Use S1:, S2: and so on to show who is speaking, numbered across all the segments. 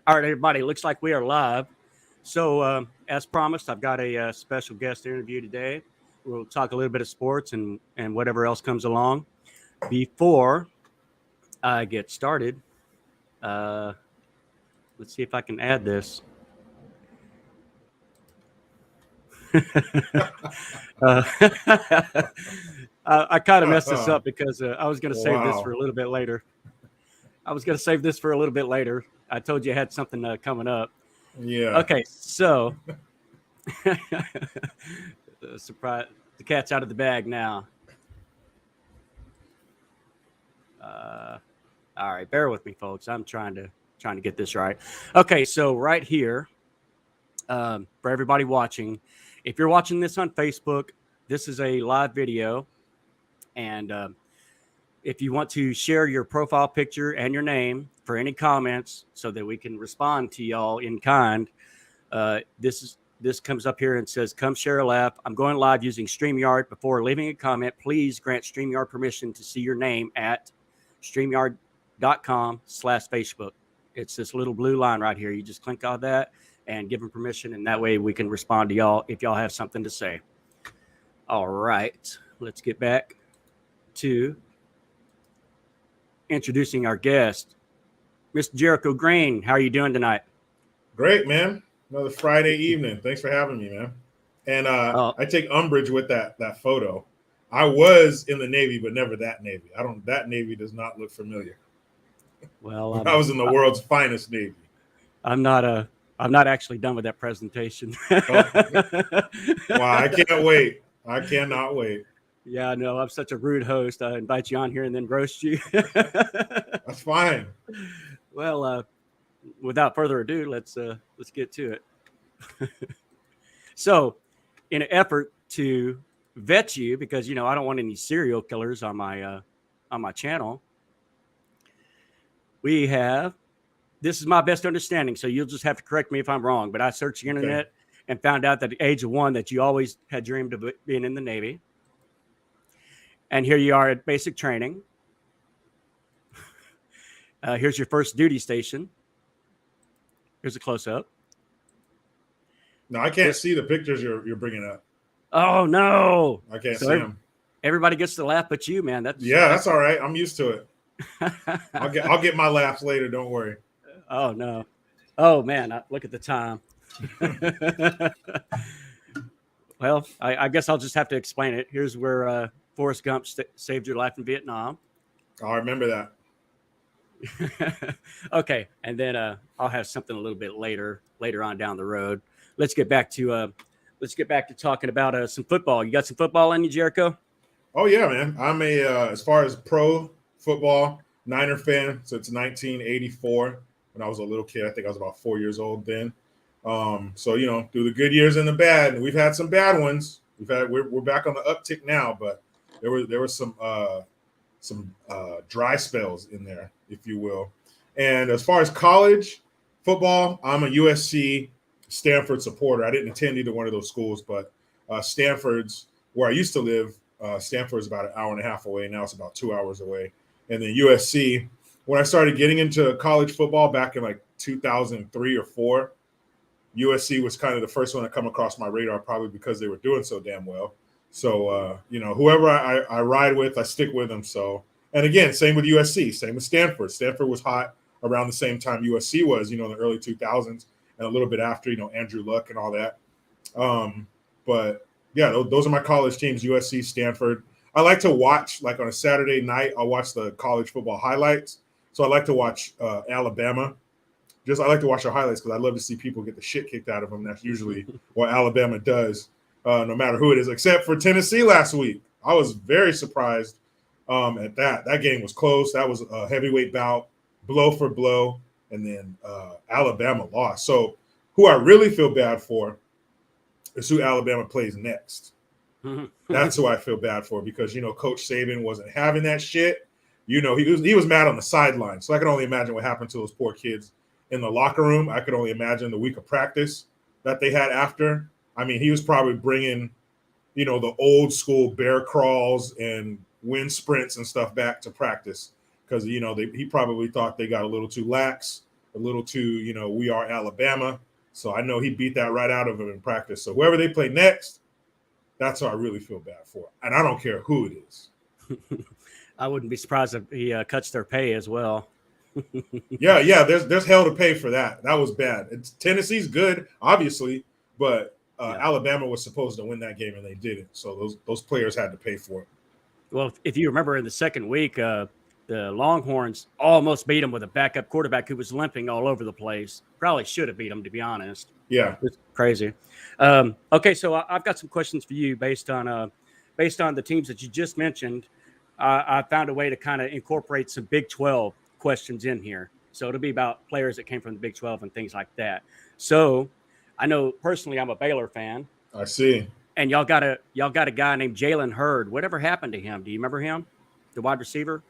S1: All right, everybody. Looks like we are live. So, as promised, I've got a special guest interview today. We'll talk a little bit of sports and whatever else comes along. Before I get started, uh, let's see if I can add this. uh, I kind of messed this up because I was going to save this for
S2: Wow.
S1: a little bit later. I was going to save this for a little bit later. I told you I had something coming up.
S2: Yeah.
S1: Okay, so surprise, the cat's out of the bag now. Uh, all right, bear with me, folks. I'm trying to get this right. Okay, so right here, for everybody watching, if you're watching this on Facebook, this is a live video, and if you want to share your profile picture and your name for any comments, so that we can respond to y'all in kind, this comes up here and says, "Come share a laugh. I'm going live using StreamYard. Before leaving a comment, please grant StreamYard permission to see your name at StreamYard.com/Facebook. It's this little blue line right here. You just click on that and give them permission, and that way we can respond to y'all if y'all have something to say. All right, let's get back to introducing our guest, Mr. Jericho Green. How are you doing tonight?
S2: Great, man. Another Friday evening. Thanks for having me, man. And
S1: Oh,
S2: I take umbrage with that photo. I was in the Navy, but never that Navy. I don't. That Navy does not look familiar.
S1: well,
S2: I was in the world's finest Navy.
S1: I'm not I'm not actually done with that presentation.
S2: Oh, wow! I can't wait. I cannot wait.
S1: Yeah, no, I'm such a rude host. I invite you on here and then roast you.
S2: That's fine.
S1: Well, without further ado, let's get to it. So, in an effort to vet you, because I don't want any serial killers on my channel, we have. This is my best understanding, so you'll just have to correct me if I'm wrong. But I searched the
S2: Okay.
S1: internet and found out that at the age of 1 that you always had dreamed of being in the Navy, and here you are at basic training. Here's your first duty station. Here's a close up.
S2: No, I can't see the pictures you're bringing up.
S1: Oh no!
S2: I can't
S1: So
S2: see them.
S1: everybody gets to laugh but you, man.
S2: That's all right. I'm used to it. I'll get my laughs later. Don't worry.
S1: Oh no! Oh man! Look at the time. Well, I guess I'll just have to explain it. Here's where Forrest Gump saved your life in Vietnam.
S2: I remember that.
S1: Okay, and then I'll have something a little bit later on down the road. Let's get back to talking about some football. You got some football in you, Jericho?
S2: Oh yeah, man. I'm a as far as pro football Niner fan since 1984 when I was a little kid. I think I was about 4 years old then. So through the good years and the bad, and we've had some bad ones. We're back on the uptick now, but there was some dry spells in there, if you will. And as far as college football, I'm a USC Stanford supporter. I didn't attend either one of those schools, but Stanford's where I used to live. Stanford's about an hour and a half away. Now it's about 2 hours away. And then USC, when I started getting into college football back in like 2003 or 4, USC was kind of the first one to come across my radar, probably because they were doing so damn well. So, whoever I ride with, I stick with them. So, and again, same with USC, same with Stanford. Stanford was hot around the same time USC was, in the early 2000s and a little bit after, Andrew Luck and all that. But yeah, those are my college teams, USC, Stanford. I like to watch, like on a Saturday night, I'll watch the college football highlights. So I like to watch Alabama. I like to watch the highlights because I love to see people get the shit kicked out of them. That's usually what Alabama does, no matter who it is, except for Tennessee last week. I was very surprised at that. That game was close. That was a heavyweight bout, blow for blow, and then Alabama lost. So who I really feel bad for is who Alabama plays next. That's who I feel bad for because, Coach Saban wasn't having that shit. He was mad on the sideline. So I can only imagine what happened to those poor kids in the locker room. I could only imagine the week of practice that they had after. I mean, he was probably bringing, the old school bear crawls and wind sprints and stuff back to practice because, he probably thought they got a little too lax a little too, we are Alabama. So I know he beat that right out of him in practice. So whoever they play next, that's who I really feel bad for. And I don't care who it is.
S1: I wouldn't be surprised if he cuts their pay as well.
S2: Yeah. There's hell to pay for that. That was bad. Tennessee's good, obviously, but Alabama was supposed to win that game and they didn't. So those players had to pay for it.
S1: Well, if you remember in the second week, the Longhorns almost beat him with a backup quarterback who was limping all over the place. Probably should have beat him, to be honest.
S2: Yeah,
S1: it's crazy. Okay, so I've got some questions for you based on the teams that you just mentioned. I found a way to kind of incorporate some Big 12 questions in here. So it'll be about players that came from the Big 12 and things like that. So I know personally I'm a Baylor fan.
S2: I see.
S1: And y'all got a guy named Jalen Hurd. Whatever happened to him? Do you remember him? The wide receiver?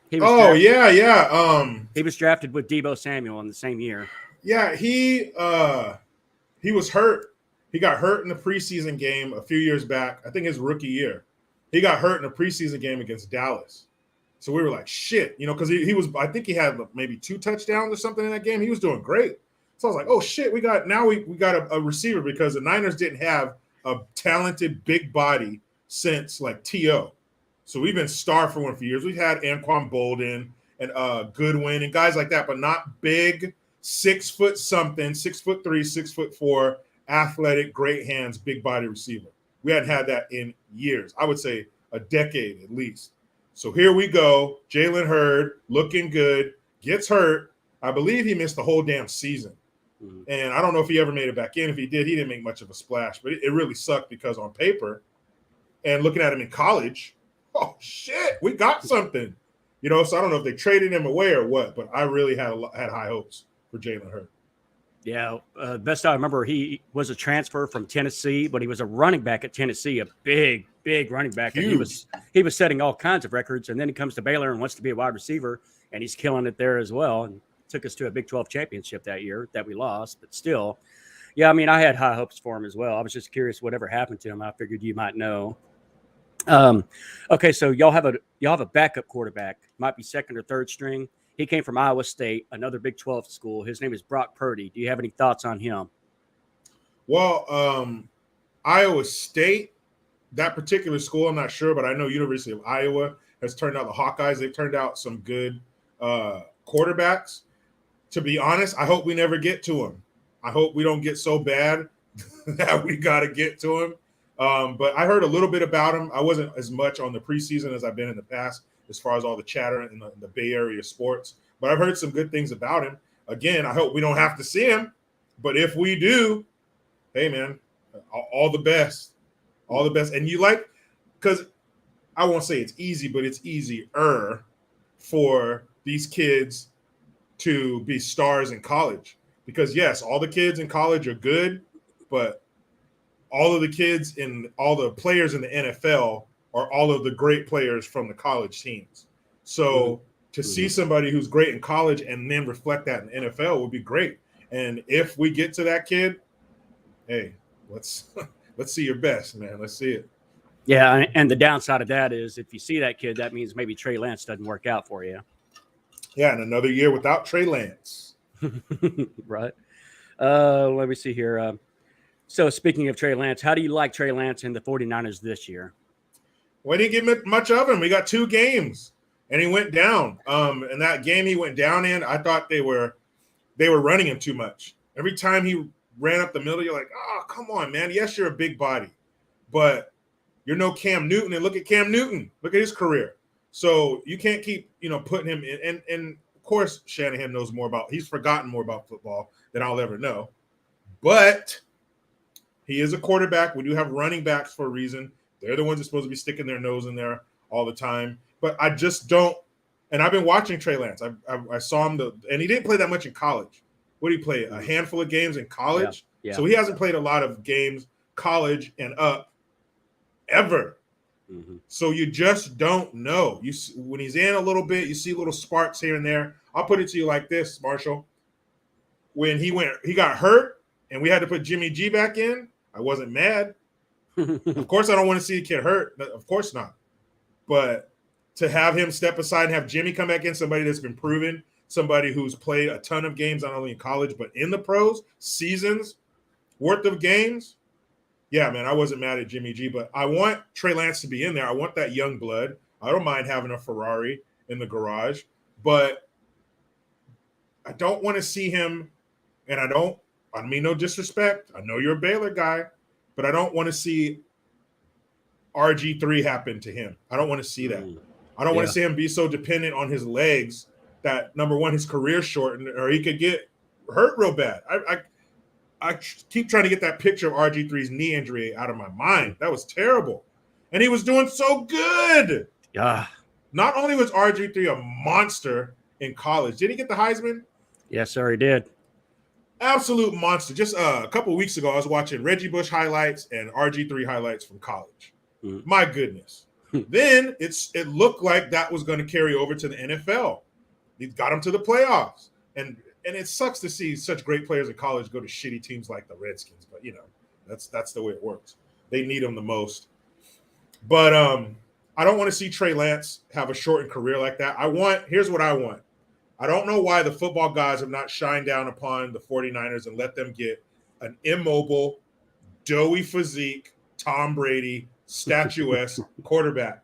S2: He was yeah.
S1: He was drafted with Deebo Samuel in the same year.
S2: Yeah, he was hurt. He got hurt in the preseason game a few years back. I think his rookie year. He got hurt in a preseason game against Dallas. So we were like, shit, because he was, I think he had maybe 2 touchdowns or something in that game. He was doing great. So I was like, oh shit, we got a receiver, because the Niners didn't have a talented big body since like T.O. So we've been starved for one for years. We've had Anquan Bolden and Goodwin and guys like that, but not big, 6 foot something, 6'3", 6'4", athletic, great hands, big body receiver. We hadn't had that in years. I would say a decade at least. So here we go. Jalen Hurd looking good, gets hurt. I believe he missed the whole damn season. Mm-hmm. And I don't know if he ever made it back in. If he did, he didn't make much of a splash. But it really sucked, because on paper and looking at him in college, oh, shit, we got something. So I don't know if they traded him away or what, but I really had high hopes for Jalen Hurd.
S1: Yeah, best I remember, he was a transfer from Tennessee, but he was a running back at Tennessee, a big running back.
S2: Huge.
S1: And he was setting all kinds of records, and then he comes to Baylor and wants to be a wide receiver, and he's killing it there as well, and took us to a Big 12 championship that year that we lost. But still, yeah, I mean, I had high hopes for him as well. I was just curious whatever happened to him. I figured you might know. Okay, so y'all have a backup quarterback, might be second or third string. He came from Iowa State, another Big 12 school. His name is Brock Purdy. Do you have any thoughts on him?
S2: Well, Iowa State, that particular school, I'm not sure, but I know University of Iowa has turned out the Hawkeyes. They've turned out some good quarterbacks. To be honest, I hope we never get to him. I hope we don't get so bad that we got to get to him. But I heard a little bit about him. I wasn't as much on the preseason as I've been in the past, as far as all the chatter in the Bay Area sports. But I've heard some good things about him. Again, I hope we don't have to see him. But if we do, hey, man, all the best. All the best. And because I won't say it's easy, but it's easier for these kids to be stars in college. Because, yes, all the kids in college are good, but all of the kids and all the players in the NFL are all of the great players from the college teams. So to see somebody who's great in college and then reflect that in the NFL would be great. And if we get to that kid, hey, let's see your best, man. Let's see it.
S1: Yeah, and the downside of that is if you see that kid, that means maybe Trey Lance doesn't work out for you.
S2: Yeah, and another year without Trey Lance.
S1: Right. Let me see here. So speaking of Trey Lance, how do you like Trey Lance and the 49ers this year?
S2: We didn't get much of him. We got 2 games, and he went down. And that game he went down in, I thought they were running him too much. Every time he ran up the middle, you're like, oh, come on, man. Yes, you're a big body, but you're no Cam Newton. And look at Cam Newton. Look at his career. So you can't keep, putting him in. And of course, Shanahan knows he's forgotten more about football than I'll ever know. But he is a quarterback. We do have running backs for a reason. They're the ones that are supposed to be sticking their nose in there all the time. But I just don't. And I've been watching Trey Lance. I saw him, and he didn't play that much in college. What did he play? A handful of games in college? Yeah. So he hasn't played a lot of games, college and up, ever. Mm-hmm. So you just don't know. When he's in a little bit, you see little sparks here and there. I'll put it to you like this, Marshall. When he got hurt, and we had to put Jimmy G back in, I wasn't mad. Of course, I don't want to see a kid hurt. Of course not. But to have him step aside and have Jimmy come back in, somebody that's been proven, somebody who's played a ton of games, not only in college, but in the pros, seasons worth of games. Yeah, man, I wasn't mad at Jimmy G, but I want Trey Lance to be in there. I want that young blood. I don't mind having a Ferrari in the garage, but I don't want to see him, and I mean no disrespect. I know you're a Baylor guy, but I don't want to see RG3 happen to him. I don't want to see that. I don't want to see him be so dependent on his legs that, number one, his career shortened, or he could get hurt real bad. I keep trying to get that picture of RG3's knee injury out of my mind. That was terrible. And he was doing so good.
S1: Yeah.
S2: Not only was RG3 a monster in college, did he get the Heisman?
S1: Yes, sir, he did.
S2: Absolute monster. Just a couple of weeks ago, I was watching Reggie Bush highlights and RG3 highlights from college. My goodness. Then it looked like that was going to carry over to the NFL. He got him to the playoffs. And it sucks to see such great players in college go to shitty teams like the Redskins. But, that's the way it works. They need them the most. But I don't want to see Trey Lance have a shortened career like that. Here's what I want. I don't know why the football guys have not shined down upon the 49ers and let them get an immobile, doughy physique, Tom Brady, statuesque quarterback.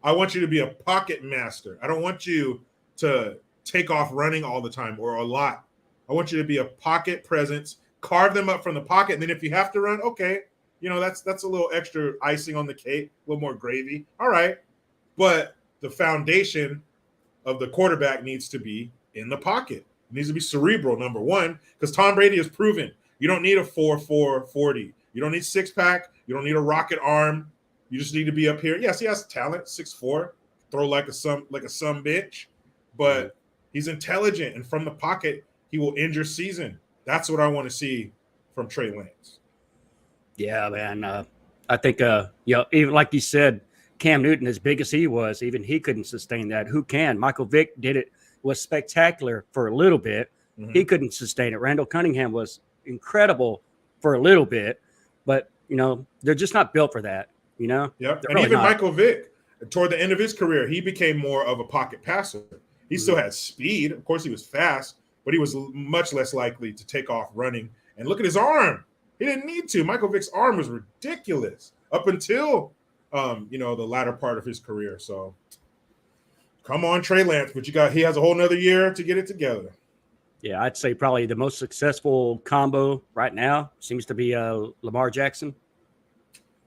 S2: I want you to be a pocket master. I don't want you to take off running all the time or a lot. I want you to be a pocket presence, carve them up from the pocket, and then if you have to run, okay, that's a little extra icing on the cake, a little more gravy. All right. But the foundation of the quarterback needs to be in the pocket. It needs to be cerebral, number one, because Tom Brady has proven you don't need a 4.4 40. You don't need six-pack. You don't need a rocket arm. You just need to be up here. Yes, he has talent, 6'4", throw like a some bitch, but he's intelligent, and from the pocket, he will end your season. That's what I want to see from Trey Lance.
S1: Yeah, man. I think, even like you said, Cam Newton, as big as he was, even he couldn't sustain that. Who can? Michael Vick did it, was spectacular for a little bit. He couldn't sustain it. Randall Cunningham was incredible for a little bit, but, they're just not built for that, Yep.
S2: And
S1: really
S2: even
S1: not.
S2: Michael Vick, toward the end of his career, he became more of a pocket passer. He still had speed. Of course, he was fast, but he was much less likely to take off running. And look at his arm. He didn't need to. Michael Vick's arm was ridiculous up until the latter part of his career. So come on, Trey Lance, but he has a whole nother year to get it together.
S1: Yeah, I'd say probably the most successful combo right now seems to be Lamar Jackson.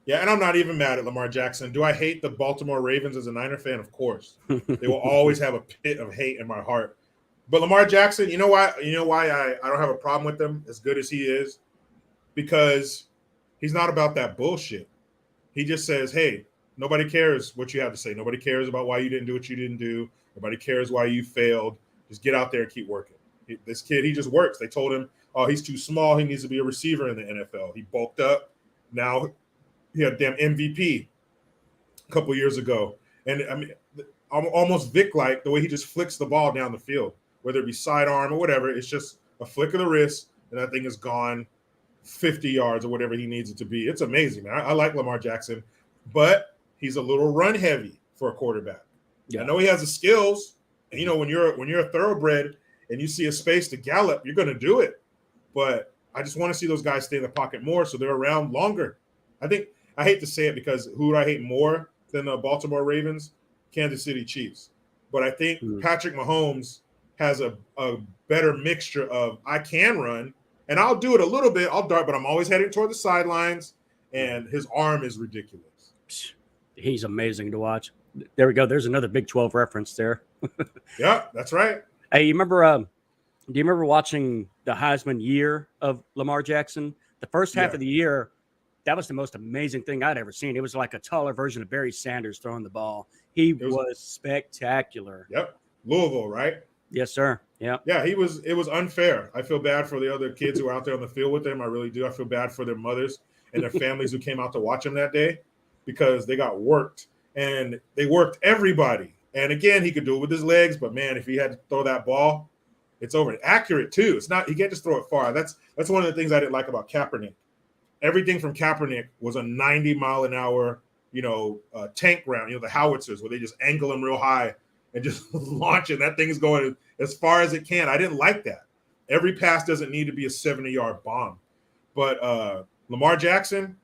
S2: Yeah, and I'm not even mad at Lamar Jackson. Do I hate the Baltimore Ravens as a Niner fan? Of course. They will always have a pit of hate in my heart. But Lamar Jackson, you know why I don't have a problem with him as good as he is? Because he's not about that bullshit. He just says, hey, nobody cares what you have to say. Nobody cares about why you didn't do what you didn't do. Nobody cares why you failed. Just get out there and keep working. This kid, he just works. They told him, oh, he's too small. He needs to be a receiver in the NFL. He bulked up. Now he had damn MVP a couple years ago. And I mean, I'm almost Vic-like the way he just flicks the ball down the field, whether it be sidearm or whatever. It's just a flick of the wrist, and that thing is gone 50 yards or whatever he needs it to be. It's amazing, man. I like Lamar Jackson, but he's a little run heavy for a quarterback. Yeah. I know he has the skills. And, when you're a thoroughbred and you see a space to gallop, you're going to do it. But I just want to see those guys stay in the pocket more so they're around longer. I hate to say it because who do I hate more than the Baltimore Ravens? Kansas City Chiefs. But I think Patrick Mahomes has a better mixture of I can run, and I'll do it a little bit. I'll dart, but I'm always heading toward the sidelines, and his arm is ridiculous.
S1: He's amazing to watch. There we go. There's another Big 12 reference there.
S2: Yeah, that's right.
S1: Hey, do you remember watching the Heisman year of Lamar Jackson? The first half of the year, that was the most amazing thing I'd ever seen. It was like a taller version of Barry Sanders throwing the ball. It was spectacular.
S2: Yep. Louisville, right?
S1: Yes, sir. Yeah.
S2: Yeah, it was unfair. I feel bad for the other kids who were out there on the field with him. I really do. I feel bad for their mothers and their families who came out to watch him that day because they got worked. And they worked everybody. And again, he could do it with his legs, but man, if he had to throw that ball, it's over. Accurate too. It's not. He can't just throw it far. That's one of the things I didn't like about Kaepernick. Everything from Kaepernick was a 90-mile-an-hour, tank round. The howitzers where they just angle him real high and just launching. That thing's going as far as it can. I didn't like that. Every pass doesn't need to be a 70-yard bomb. But Lamar Jackson,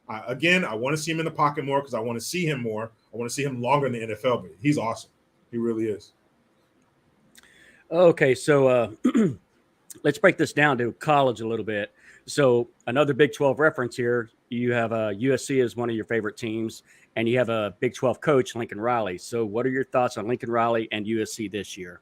S2: I want to see him in the pocket more because I want to see him more. I want to see him longer in the NFL, but he's awesome. He really is.
S1: Okay, so let's break this down to college a little bit. So another Big 12 reference here. You have USC as one of your favorite teams, and you have a Big 12 coach, Lincoln Riley. So what are your thoughts on Lincoln Riley and USC this year?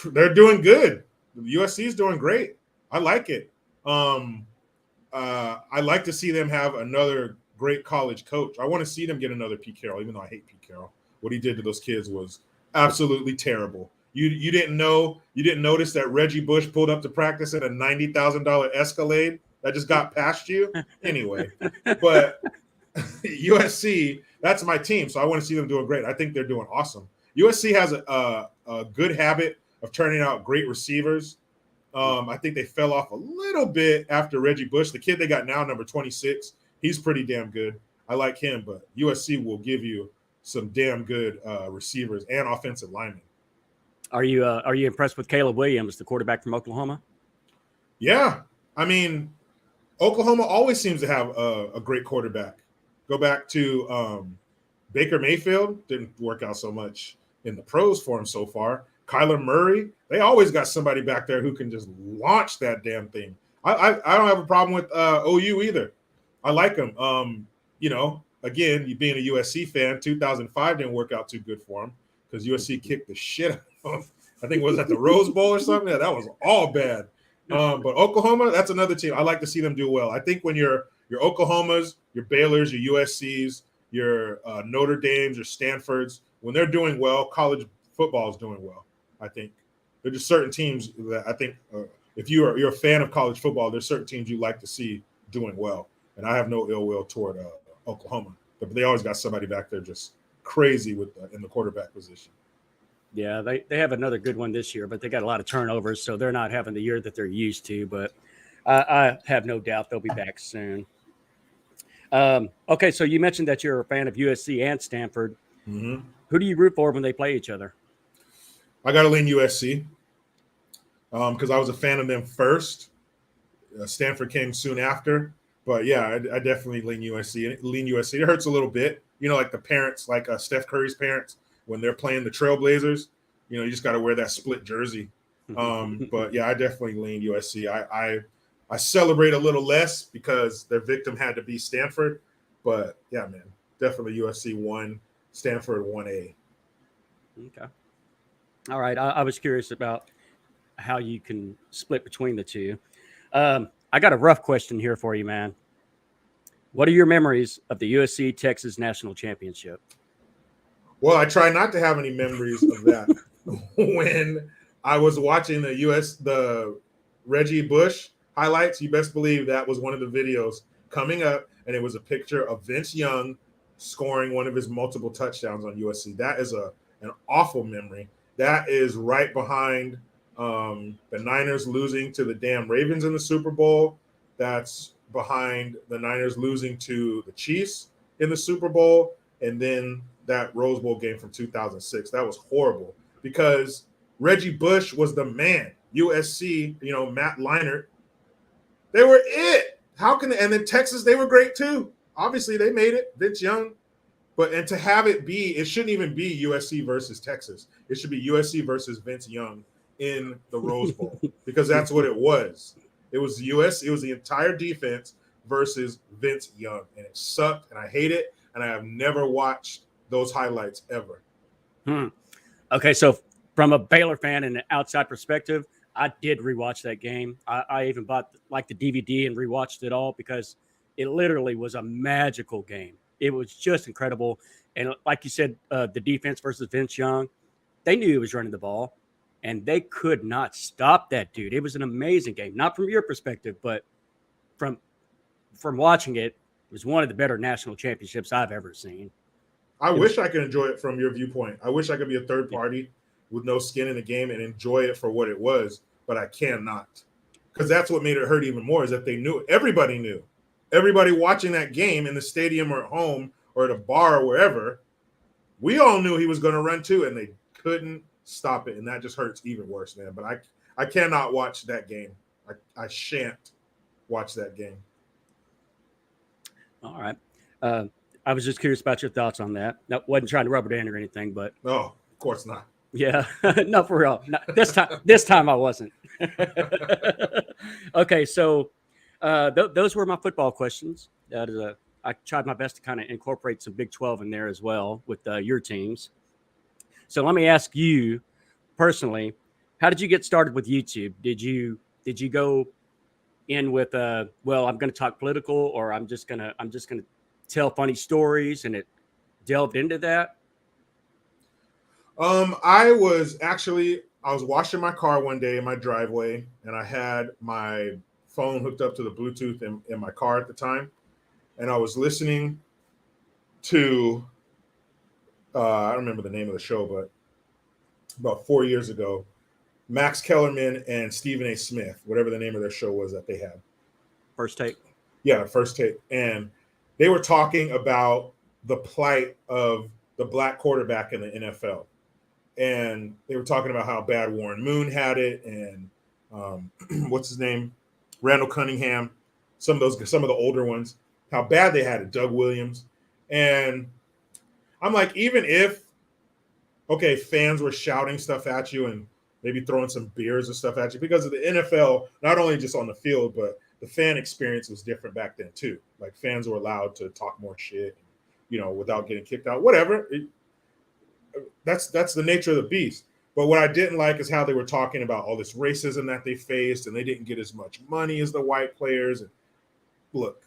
S2: They're doing good. USC is doing great. I like it. I like to see them have another great college coach. I want to see them get another Pete Carroll, even though I hate Pete Carroll. What he did to those kids was absolutely terrible. You didn't notice that Reggie Bush pulled up to practice in a $90,000 Escalade that just got past you anyway. But USC, that's my team, so I want to see them doing great. I think they're doing awesome. USC has a good habit of turning out great receivers. I think they fell off a little bit after Reggie Bush. The kid they got now, number 26, he's pretty damn good. I like him, but USC will give you some damn good receivers and offensive linemen.
S1: Are you impressed with Caleb Williams, the quarterback from Oklahoma?
S2: Yeah. I mean, Oklahoma always seems to have a great quarterback. Go back to Baker Mayfield. Didn't work out so much in the pros for him so far. Kyler Murray, they always got somebody back there who can just launch that damn thing. I don't have a problem with OU either. I like them. Again, you being a USC fan, 2005 didn't work out too good for him because USC kicked the shit out of them. I think it was at the Rose Bowl or something. Yeah, that was all bad. But Oklahoma, that's another team. I like to see them do well. I think when your Oklahomas, your Baylors, your USCs, your Notre Dames, your Stanfords, when they're doing well, college football is doing well. I think there's just certain teams that I think if you're a fan of college football, there's certain teams you like to see doing well. And I have no ill will toward Oklahoma, but they always got somebody back there just crazy in the quarterback position.
S1: Yeah, they have another good one this year, but they got a lot of turnovers, so they're not having the year that they're used to. But I have no doubt they'll be back soon. Okay, so you mentioned that you're a fan of USC and Stanford.
S2: Mm-hmm.
S1: Who do you root for when they play each other?
S2: I got to lean USC because I was a fan of them first. Stanford came soon after. But, yeah, I definitely lean USC. It hurts a little bit. Like the parents, like Steph Curry's parents, when they're playing the Trailblazers, you just got to wear that split jersey. But, yeah, I definitely lean USC. I celebrate a little less because their victim had to be Stanford. But, yeah, man, definitely USC 1, Stanford 1A.
S1: Okay. All right. I was curious about how you can split between the two. I got a rough question here for you, man. What are your memories of the USC Texas National Championship?
S2: Well, I try not to have any memories of that. When I was watching the Reggie Bush highlights, you best believe that was one of the videos coming up, and it was a picture of Vince Young scoring one of his multiple touchdowns on USC. That is an awful memory. That is right behind the Niners losing to the damn Ravens in the Super Bowl. That's behind the Niners losing to the Chiefs in the Super Bowl. And then that Rose Bowl game from 2006. That was horrible because Reggie Bush was the man. USC, Matt Leinart, they were it. And then Texas, they were great too. Obviously, they made it. Vince Young. And to have it shouldn't even be USC versus Texas. It should be USC versus Vince Young in the Rose Bowl because that's what it was. It was the entire defense versus Vince Young, and it sucked, and I hate it, and I have never watched those highlights ever.
S1: Okay, so from a Baylor fan and an outside perspective, I did rewatch that game. I even bought the DVD and rewatched it all because it literally was a magical game. It was just incredible. And like you said, the defense versus Vince Young, they knew he was running the ball, and they could not stop that dude. It was an amazing game. Not from your perspective, but from watching it, it was one of the better national championships I've ever seen.
S2: I wish I could enjoy it from your viewpoint. I wish I could be a third party with no skin in the game and enjoy it for what it was, but I cannot. Because that's what made it hurt even more is that they knew. Everybody knew. Everybody watching that game in the stadium or at home or at a bar or wherever We all knew he was going to run too, and they couldn't stop it, and that just hurts even worse, man. But I cannot watch that game. I shan't watch that game.
S1: All right. Uh, I was just curious about your thoughts on that. No, wasn't trying to rub it in or anything, but
S2: No, of course not.
S1: yeah, no, for real. No, this time I wasn't. Okay, so those were my football questions. I tried my best to kind of incorporate some Big 12 in there as well with your teams. So let me ask you personally, how did you get started with YouTube? Did you go in with well, I'm going to talk political, or I'm just gonna tell funny stories, and it delved into that?
S2: I was washing my car one day in my driveway, and I had my phone hooked up to the Bluetooth in my car at the time, and I was listening to I don't remember the name of the show, but about 4 years ago, Max Kellerman and Stephen A. Smith, whatever the name of their show was that they had.
S1: First take.
S2: Yeah, First Take. And they were talking about the plight of the black quarterback in the NFL. And they were talking about how bad Warren Moon had it, and what's his name, Randall Cunningham, some of the older ones, how bad they had it, Doug Williams. And I'm like, even if fans were shouting stuff at you and maybe throwing some beers and stuff at you, because of the NFL, not only just on the field, but the fan experience was different back then too. Like, fans were allowed to talk more shit, without getting kicked out, whatever. That's the nature of the beast. But what I didn't like is how they were talking about all this racism that they faced, and they didn't get as much money as the white players. And look,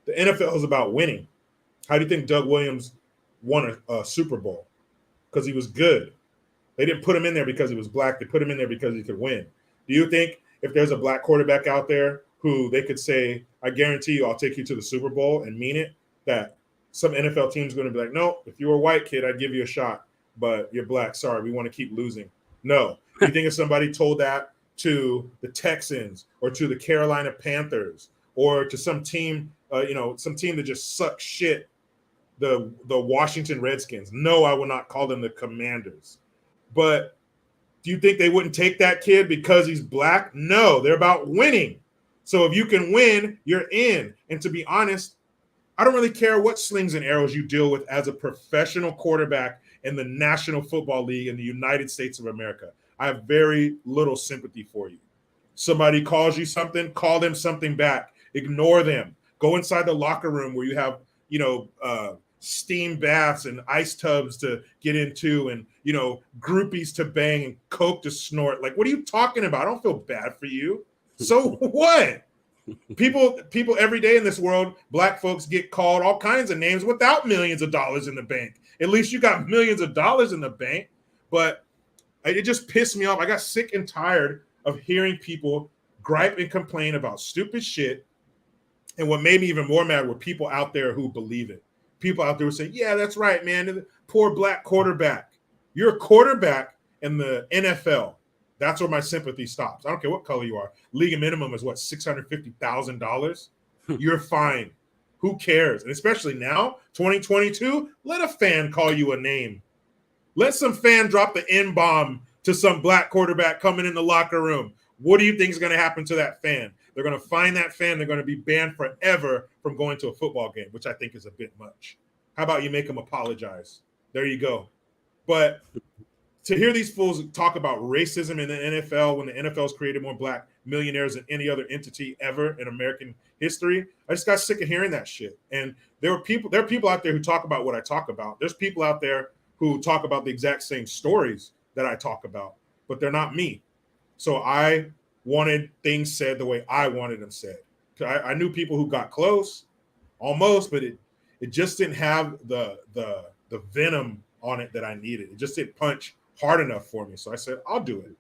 S2: the NFL is about winning. How do you think Doug Williams won a Super Bowl? Because he was good. They didn't put him in there because he was black. They put him in there because he could win. Do you think if there's a black quarterback out there who they could say, I guarantee you I'll take you to the Super Bowl, and mean it, that some NFL team is going to be like, no, if you were a white kid, I'd give you a shot, but you're black. Sorry, we want to keep losing. No. Do you think if somebody told that to the Texans or to the Carolina Panthers or to some team, some team that just sucks shit, the Washington Redskins? No, I will not call them the Commanders. But do you think they wouldn't take that kid because he's black? No, they're about winning. So if you can win, you're in. And to be honest, I don't really care what slings and arrows you deal with as a professional quarterback in the National Football League in the United States of America. I have very little sympathy for you. Somebody calls you something, call them something back. Ignore them. Go inside the locker room where you have, steam baths and ice tubs to get into, and, groupies to bang and coke to snort. Like, what are you talking about? I don't feel bad for you. So what? People every day in this world, black folks get called all kinds of names without millions of dollars in the bank. At least you got millions of dollars in the bank. But it just pissed me off. I got sick and tired of hearing people gripe and complain about stupid shit. And what made me even more mad were people out there who believe it. People out there who say, yeah, that's right, man. Poor black quarterback. You're a quarterback in the NFL. That's where my sympathy stops. I don't care what color you are. League minimum is what, $650,000? You're fine. Who cares? And especially now, 2022, let a fan call you a name. Let some fan drop the N-bomb to some black quarterback coming in the locker room. What do you think is going to happen to that fan? They're going to find that fan. They're going to be banned forever from going to a football game, which I think is a bit much. How about you make them apologize? There you go. But to hear these fools talk about racism in the NFL when the NFL's created more black millionaires than any other entity ever in American history, I just got sick of hearing that shit. And there are people out there who talk about what I talk about. There's people out there who talk about the exact same stories that I talk about, but they're not me. So I wanted things said the way I wanted them said. I knew people who got close, almost, but it just didn't have the venom on it that I needed. It just didn't punch hard enough for me. So I said, I'll do it.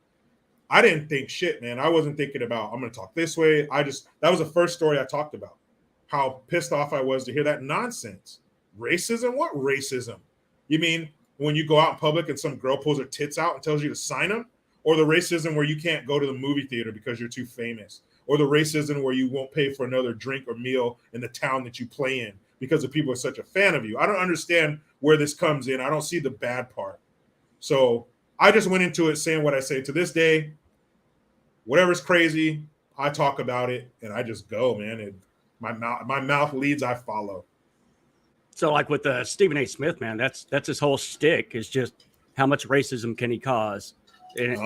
S2: I didn't think shit, man. I wasn't thinking about, I'm going to talk this way. That was the first story I talked about. How pissed off I was to hear that nonsense. Racism? What racism? You mean when you go out in public and some girl pulls her tits out and tells you to sign them? Or the racism where you can't go to the movie theater because you're too famous? Or the racism where you won't pay for another drink or meal in the town that you play in because the people are such a fan of you? I don't understand where this comes in. I don't see the bad part. So I just went into it saying what I say to this day. Whatever's crazy, I talk about it and I just go, man. And my mouth leads, I follow.
S1: So like with Stephen A. Smith, man, that's his whole shtick is just how much racism can he cause, and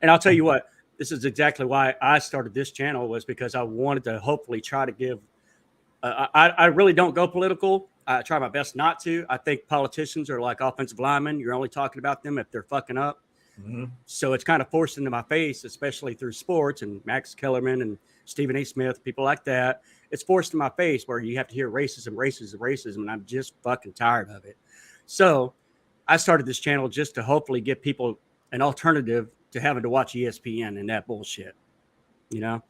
S1: I'll tell you what, this is exactly why I started this channel, was because I wanted to hopefully try to give. I really don't go political. I try my best not to. I think politicians are like offensive linemen. You're only talking about them if they're fucking up.
S2: Mm-hmm.
S1: So it's kind of forced into my face, especially through sports and Max Kellerman and Stephen A. Smith, people like that. It's forced in my face where you have to hear racism, racism, racism, and I'm just fucking tired of it. So I started this channel just to hopefully give people an alternative to having to watch ESPN and that bullshit. You know,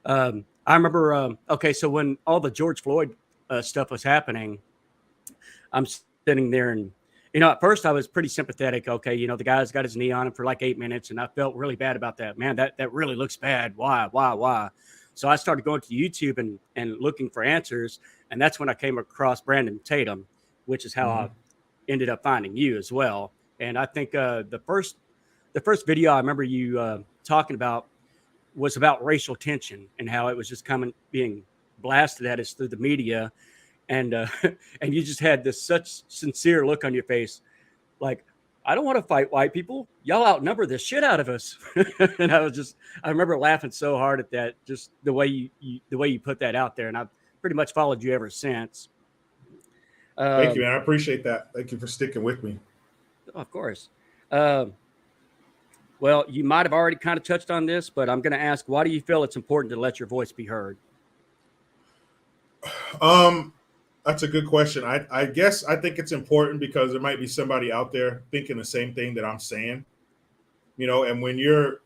S1: I remember. Okay, so when all the George Floyd stuff was happening, I'm sitting there and, at first I was pretty sympathetic. Okay, the guy's got his knee on him for like 8 minutes, and I felt really bad about that. Man, that really looks bad. Why? So I started going to YouTube and looking for answers, and that's when I came across Brandon Tatum, which is how I ended up finding you as well. And I think the first video I remember you talking about was about racial tension and how it was just being blasted at us through the media. And and you just had this such sincere look on your face, like, I don't want to fight white people. Y'all outnumber the shit out of us. And I remember laughing so hard at that, just the way you put that out there. And I've pretty much followed you ever since.
S2: Thank you, man. I appreciate that. Thank you for sticking with me.
S1: Of course. Well, you might have already kind of touched on this, but I'm going to ask, why do you feel it's important to let your voice be heard?
S2: That's a good question. I guess I think it's important because there might be somebody out there thinking the same thing that I'm saying, and when you're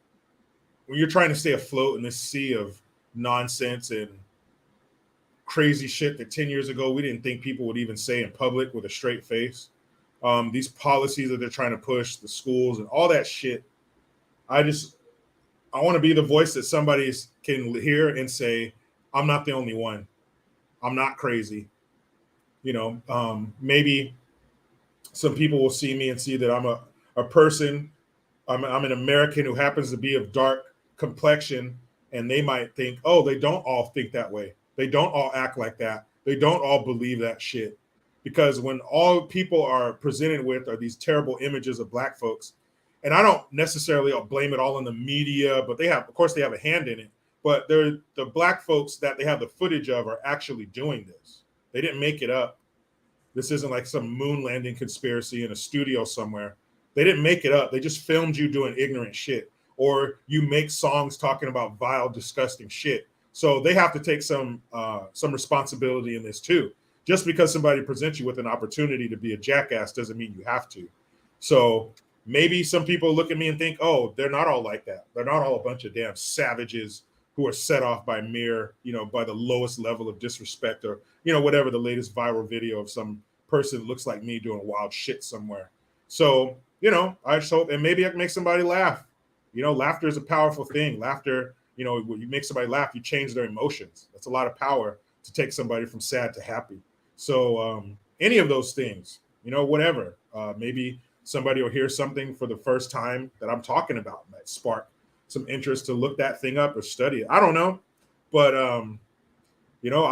S2: trying to stay afloat in this sea of nonsense and crazy shit that 10 years ago we didn't think people would even say in public with a straight face, these policies that they're trying to push, the schools and all that shit, I want to be the voice that somebody can hear and say, I'm not the only one. I'm not crazy. Maybe some people will see me and see that I'm a person. I'm an American who happens to be of dark complexion, and they might think, oh, they don't all think that way. They don't all act like that. They don't all believe that shit. Because when all people are presented with are these terrible images of black folks, and I don't necessarily blame it all on the media, but of course they have a hand in it. But the black folks that they have the footage of are actually doing this. They didn't make it up. This isn't like some moon landing conspiracy in a studio somewhere. They didn't make it up. They just filmed you doing ignorant shit. Or you make songs talking about vile, disgusting shit. So they have to take some responsibility in this too. Just because somebody presents you with an opportunity to be a jackass doesn't mean you have to. So maybe some people look at me and think, oh, they're not all like that. They're not all a bunch of damn savages who are set off by by the lowest level of disrespect or, whatever the latest viral video of some person that looks like me doing wild shit somewhere. So, I just hope, and maybe I can make somebody laugh. Laughter is a powerful thing. Laughter, when you make somebody laugh, you change their emotions. That's a lot of power to take somebody from sad to happy. So any of those things, whatever, maybe somebody will hear something for the first time that I'm talking about that spark some interest to look that thing up or study it. I don't know, but I'm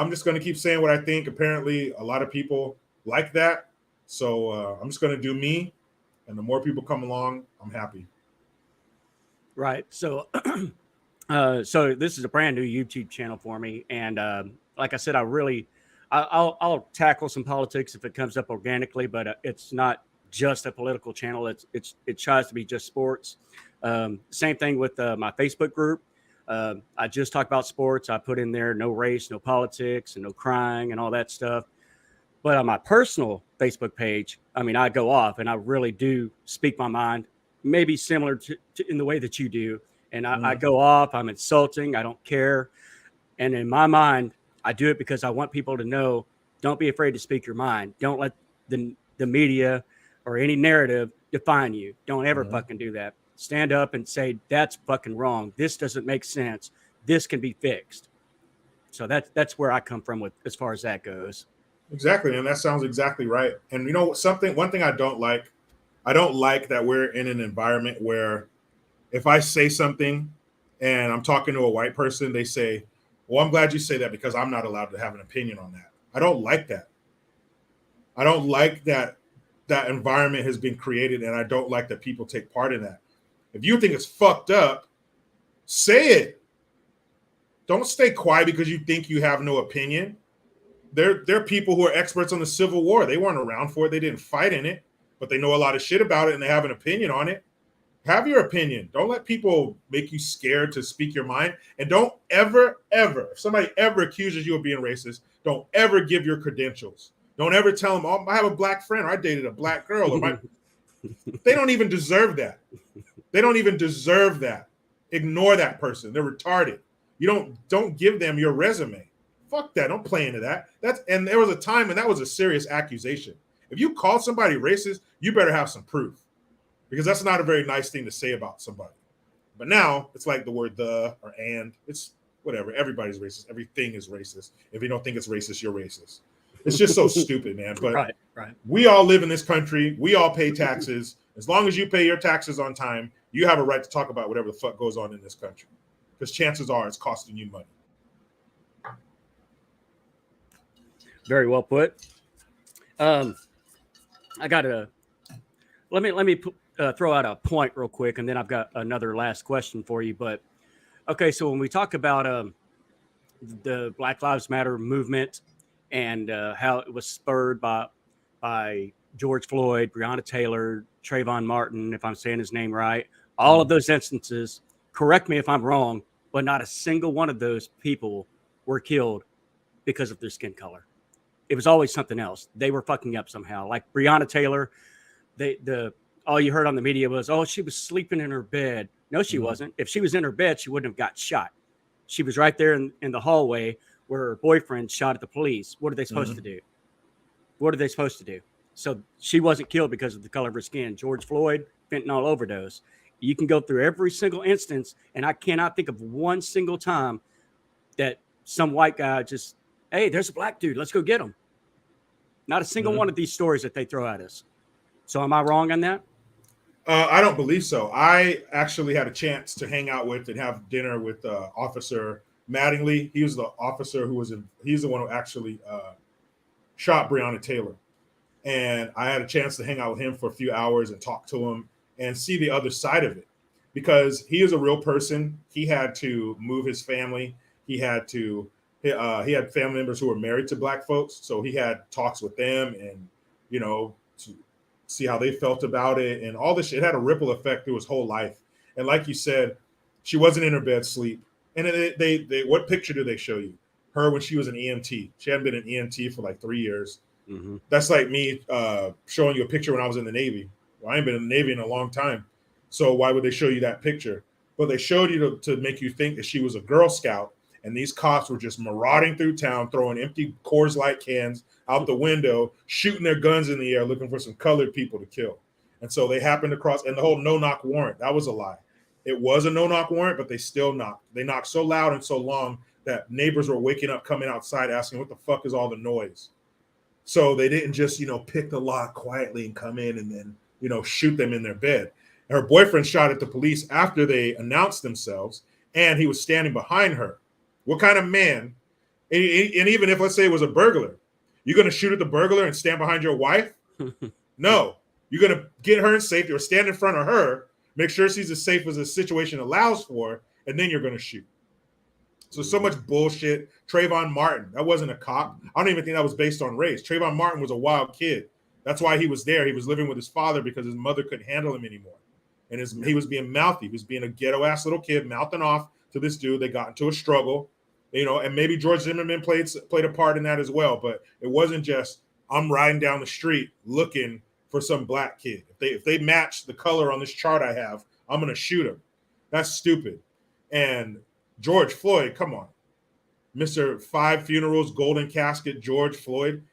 S2: just going to keep saying what I think. Apparently a lot of people like that. So I'm just going to do me, and the more people come along, I'm happy.
S1: Right. So so this is a brand new YouTube channel for me, and like I said, I'll tackle some politics if it comes up organically, but it's not just a political channel. It tries to be just sports. Same thing with my Facebook group. I just talk about sports. I put in there no race, no politics, and no crying and all that stuff. But on my personal Facebook page, I go off and I really do speak my mind, maybe similar to in the way that you do. And I go off, I'm insulting, I don't care. And in my mind, I do it because I want people to know, don't be afraid to speak your mind. Don't let the media or any narrative define you. Don't ever fucking do that. Stand up and say, that's fucking wrong. This doesn't make sense. This can be fixed. So that's where I come from with as far as that goes.
S2: Exactly, and that sounds exactly right. And you know something? One thing I don't like that we're in an environment where if I say something and I'm talking to a white person, they say, "Well, I'm glad you say that because I'm not allowed to have an opinion on that." I don't like that. I don't like that that environment has been created, and I don't like that people take part in that. If you think it's fucked up, say it. Don't stay quiet because you think you have no opinion. They're people who are experts on the Civil War. They weren't around for it. They didn't fight in it, but they know a lot of shit about it and they have an opinion on it. Have your opinion. Don't let people make you scared to speak your mind. And don't ever, ever, if somebody ever accuses you of being racist, don't ever give your credentials. Don't ever tell them, oh, I have a black friend or I dated a black girl. They don't even deserve that. They don't even deserve that. Ignore that person. They're retarded. You don't give them your resume. Fuck that. Don't play into that. And there was a time when that was a serious accusation. If you call somebody racist, you better have some proof. Because that's not a very nice thing to say about somebody. But now it's like the word the or and. It's whatever. Everybody's racist. Everything is racist. If you don't think it's racist, you're racist. It's just so stupid, man. But
S1: right.
S2: We all live in this country. We all pay taxes. As long as you pay your taxes on time, you have a right to talk about whatever the fuck goes on in this country. Because chances are it's costing you money.
S1: Very well put. I got to let me throw out a point real quick, and then I've got another last question for you. But okay, so when we talk about the Black Lives Matter movement and how it was spurred by George Floyd, Breonna Taylor, Trayvon Martin, if I'm saying his name right, all of those instances. Correct me if I'm wrong, but not a single one of those people were killed because of their skin color. It was always something else. They were fucking up somehow. Like Breonna Taylor, all you heard on the media was, oh, she was sleeping in her bed. No, she wasn't. If she was in her bed, she wouldn't have got shot. She was right there in the hallway where her boyfriend shot at the police. What are they supposed to do? What are they supposed to do? So she wasn't killed because of the color of her skin. George Floyd, fentanyl overdose. You can go through every single instance, and I cannot think of one single time that some white guy just, hey, there's a black dude, let's go get him. Not a single one of these stories that they throw at us. So am I wrong on that?
S2: I don't believe so. I actually had a chance to hang out with and have dinner with Officer Mattingly. He was the officer he's the one who actually shot Breonna Taylor. And I had a chance to hang out with him for a few hours and talk to him and see the other side of it. Because he is a real person. He had to move his family. He had family members who were married to black folks. So he had talks with them and, to see how they felt about it and all this shit. It had a ripple effect through his whole life. And like you said, she wasn't in her bed sleep. And they what picture do they show you? Her when she was an EMT. She hadn't been an EMT for like 3 years. Mm-hmm. That's like me showing you a picture when I was in the Navy. Well, I ain't been in the Navy in a long time. So why would they show you that picture? But they showed you to make you think that she was a Girl Scout. And these cops were just marauding through town, throwing empty Coors Light cans out the window, shooting their guns in the air, looking for some colored people to kill. And so they happened across, and the whole no-knock warrant, that was a lie. It was a no-knock warrant, but they still knocked. They knocked so loud and so long that neighbors were waking up, coming outside, asking, what the fuck is all the noise? So they didn't just, pick the lock quietly and come in and then, shoot them in their bed. Her boyfriend shot at the police after they announced themselves, and he was standing behind her. What kind of man, and even if, let's say it was a burglar, you're going to shoot at the burglar and stand behind your wife? No. You're going to get her in safety or stand in front of her, make sure she's as safe as the situation allows for, and then you're going to shoot. So much bullshit. Trayvon Martin, that wasn't a cop. I don't even think that was based on race. Trayvon Martin was a wild kid. That's why he was there. He was living with his father because his mother couldn't handle him anymore. And he was being mouthy. He was being a ghetto-ass little kid, mouthing off to this dude. They got into a struggle, and maybe George Zimmerman played a part in that as well. But it wasn't just, I'm riding down the street looking for some black kid. If they match the color on this chart I have, I'm going to shoot him. That's stupid. And George Floyd, come on. Mr. 5 Funerals, Golden Casket, George Floyd.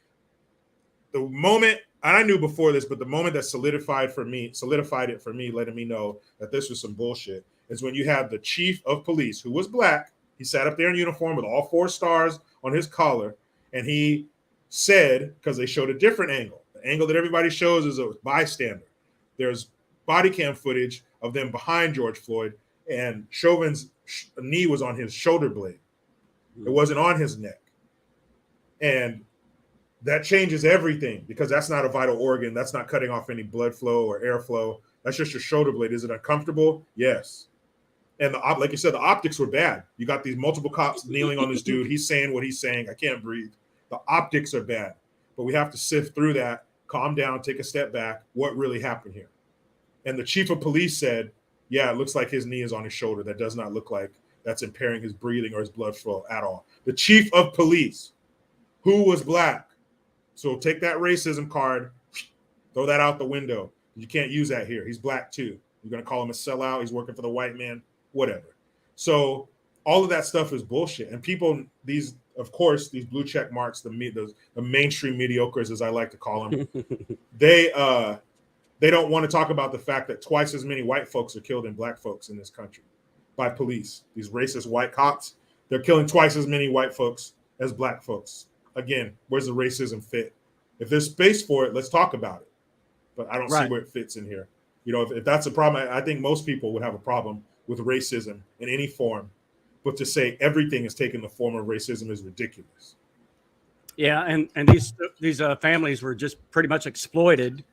S2: The moment, and I knew before this, but the moment that solidified it for me, letting me know that this was some bullshit, is when you had the chief of police, who was black. He sat up there in uniform with all 4 stars on his collar, and he said, because they showed a different angle. The angle that everybody shows is a bystander. There's body cam footage of them behind George Floyd, and Chauvin's knee was on his shoulder blade. It wasn't on his neck. And that changes everything, because that's not a vital organ. That's not cutting off any blood flow or airflow. That's just your shoulder blade. Is it uncomfortable? Yes. And like you said, the optics were bad. You got these multiple cops kneeling on this dude. He's saying what he's saying. I can't breathe. The optics are bad. But we have to sift through that, calm down, take a step back. What really happened here? And the chief of police said, yeah, it looks like his knee is on his shoulder. That does not look like that's impairing his breathing or his blood flow at all. The chief of police, who was black. So take that racism card, throw that out the window. You can't use that here. He's black too. You're going to call him a sellout. He's working for the white man, whatever. So all of that stuff is bullshit. And people, these blue check marks, the mainstream mediocres, as I like to call them, they don't want to talk about the fact that twice as many white folks are killed than black folks in this country by police. These racist white cops, they're killing twice as many white folks as black folks. Again, where's the racism fit? If there's space for it, let's talk about it. But I don't see where it fits in here. You know, if that's a problem, I think most people would have a problem with racism in any form. But to say everything is taking the form of racism is ridiculous.
S1: Yeah, and these families were just pretty much exploited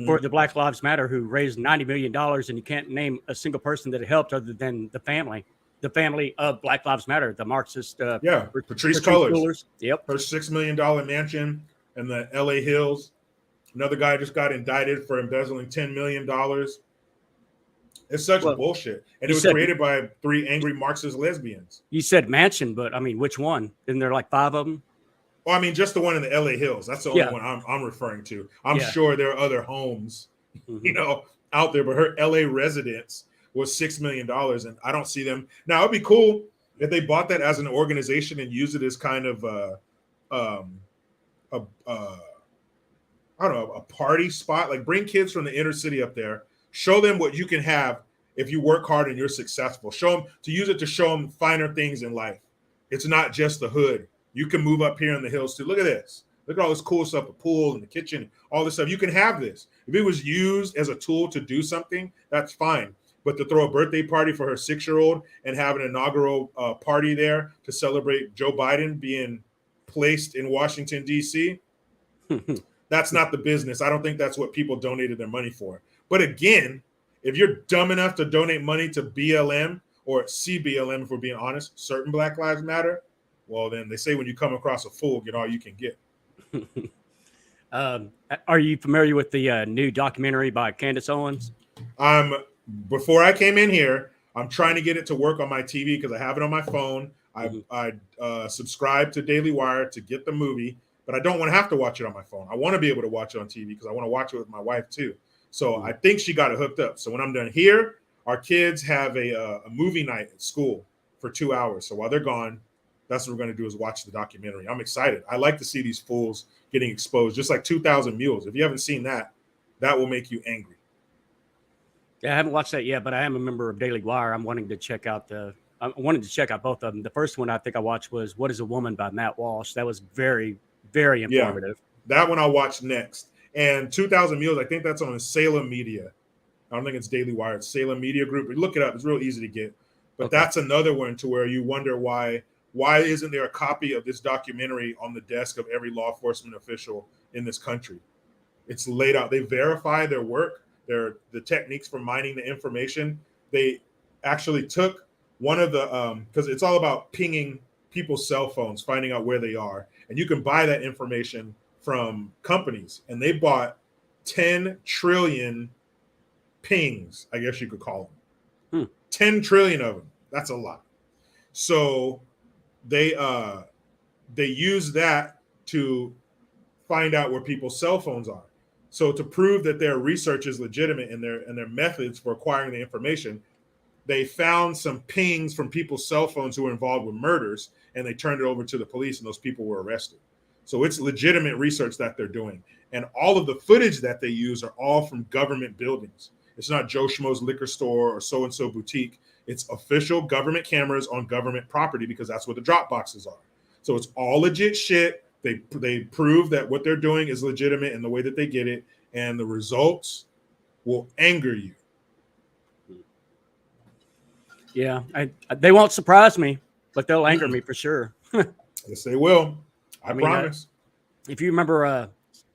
S1: for the Black Lives Matter, who raised $90 million, and you can't name a single person that helped other than the family of Black Lives Matter, the Marxist.
S2: Patrice Cullors.
S1: Yep.
S2: Her $6 million mansion in the LA Hills. Another guy just got indicted for embezzling $10 million. It's such bullshit. And it was created by 3 angry Marxist lesbians.
S1: You said mansion, but I mean, which one? Isn't there like 5 of them?
S2: Well, I mean, just the one in the LA Hills. That's the only one I'm referring to. I'm sure there are other homes, out there, but her LA residence was $6 million, and I don't see them. Now, it'd be cool if they bought that as an organization and use it as kind of a party spot. Like, bring kids from the inner city up there, show them what you can have if you work hard and you're successful. Show them finer things in life. It's not just the hood. You can move up here in the hills too. Look at this. Look at all this cool stuff, the pool and the kitchen, all this stuff. You can have this. If it was used as a tool to do something, that's fine. But to throw a birthday party for her 6-year-old and have an inaugural party there to celebrate Joe Biden being placed in Washington, D.C., that's not the business. I don't think that's what people donated their money for. But again, if you're dumb enough to donate money to BLM or CBLM, if we're being honest, certain Black Lives Matter, well, then they say when you come across a fool, get all you can get.
S1: Are you familiar with the new documentary by Candace Owens?
S2: Before I came in here, I'm trying to get it to work on my TV because I have it on my phone. I subscribe to Daily Wire to get the movie, but I don't want to have to watch it on my phone. I want to be able to watch it on TV because I want to watch it with my wife too. So I think she got it hooked up. So when I'm done here, our kids have a movie night at school for 2 hours. So while they're gone, that's what we're going to do is watch the documentary. I'm excited. I like to see these fools getting exposed, just like 2,000 Mules. If you haven't seen that, that will make you angry.
S1: Yeah, I haven't watched that yet, but I am a member of Daily Wire. I wanted to check out both of them. The first one I think I watched was What is a Woman by Matt Walsh. That was very, very informative.
S2: Yeah, that one I'll watch next. And 2,000 Mules, I think that's on Salem Media. I don't think it's Daily Wire. It's Salem Media Group. Look it up. It's real easy to get. But that's another one to where you wonder why isn't there a copy of this documentary on the desk of every law enforcement official in this country? It's laid out. They verify their work, the techniques for mining the information. They actually took one of the, because it's all about pinging people's cell phones, finding out where they are. And you can buy that information from companies. And they bought 10 trillion pings, I guess you could call them. 10 trillion of them. That's a lot. So they use that to find out where people's cell phones are. So to prove that their research is legitimate and their methods for acquiring the information, they found some pings from people's cell phones who were involved with murders, and they turned it over to the police, and those people were arrested. So it's legitimate research that they're doing. And all of the footage that they use are all from government buildings. It's not Joe Schmo's liquor store or so-and-so boutique. It's official government cameras on government property because that's where the drop boxes are. So it's all legit shit. They prove that what they're doing is legitimate in the way that they get it, and the results will anger you.
S1: Yeah, they won't surprise me, but they'll anger me for sure.
S2: Yes, they will. I
S1: mean,
S2: promise.
S1: If you remember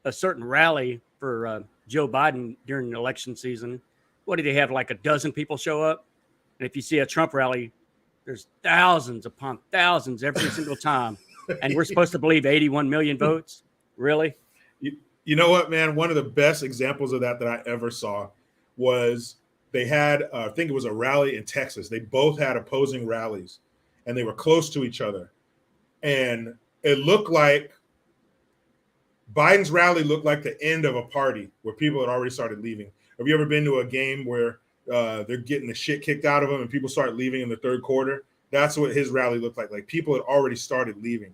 S1: a certain rally for Joe Biden during the election season, what did he have? Like a dozen people show up? And if you see a Trump rally, there's thousands upon thousands every single time. And we're supposed to believe 81 million votes? Really?
S2: You know what, man? One of the best examples of that I ever saw was they had, I think it was a rally in Texas. They both had opposing rallies, and they were close to each other. And it looked like Biden's rally looked like the end of a party where people had already started leaving. Have you ever been to a game where they're getting the shit kicked out of them and people start leaving in the third quarter? That's what his rally looked like. Like people had already started leaving.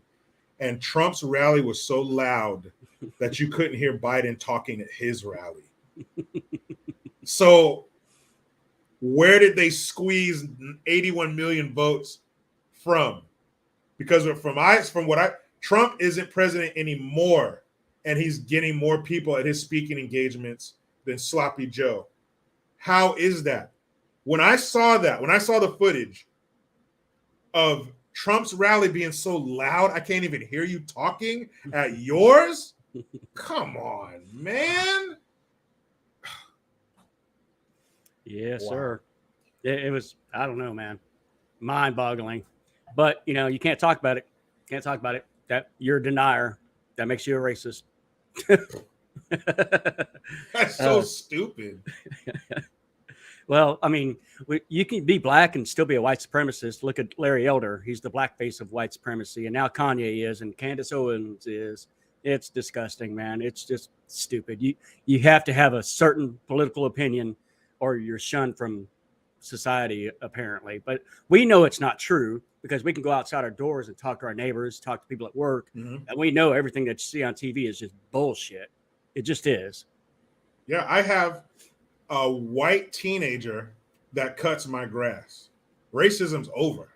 S2: And Trump's rally was so loud that you couldn't hear Biden talking at his rally. So where did they squeeze 81 million votes from? Because Trump isn't president anymore, and he's getting more people at his speaking engagements than Sloppy Joe. How is that? When I saw the footage of Trump's rally being so loud, I can't even hear you talking at yours. Come on, man.
S1: Yes, wow. Sir. It was, I don't know, man, mind-boggling. But, you can't talk about it. Can't talk about it. That you're a denier. That makes you a racist.
S2: That's so stupid.
S1: Well, I mean, you can be black and still be a white supremacist. Look at Larry Elder. He's the black face of white supremacy. And now Kanye is, and Candace Owens is. It's disgusting, man. It's just stupid. You have to have a certain political opinion or you're shunned from society, apparently. But we know it's not true because we can go outside our doors and talk to our neighbors, talk to people at work, and we know everything that you see on TV is just bullshit. It just is.
S2: Yeah, I have a white teenager that cuts my grass. Racism's over.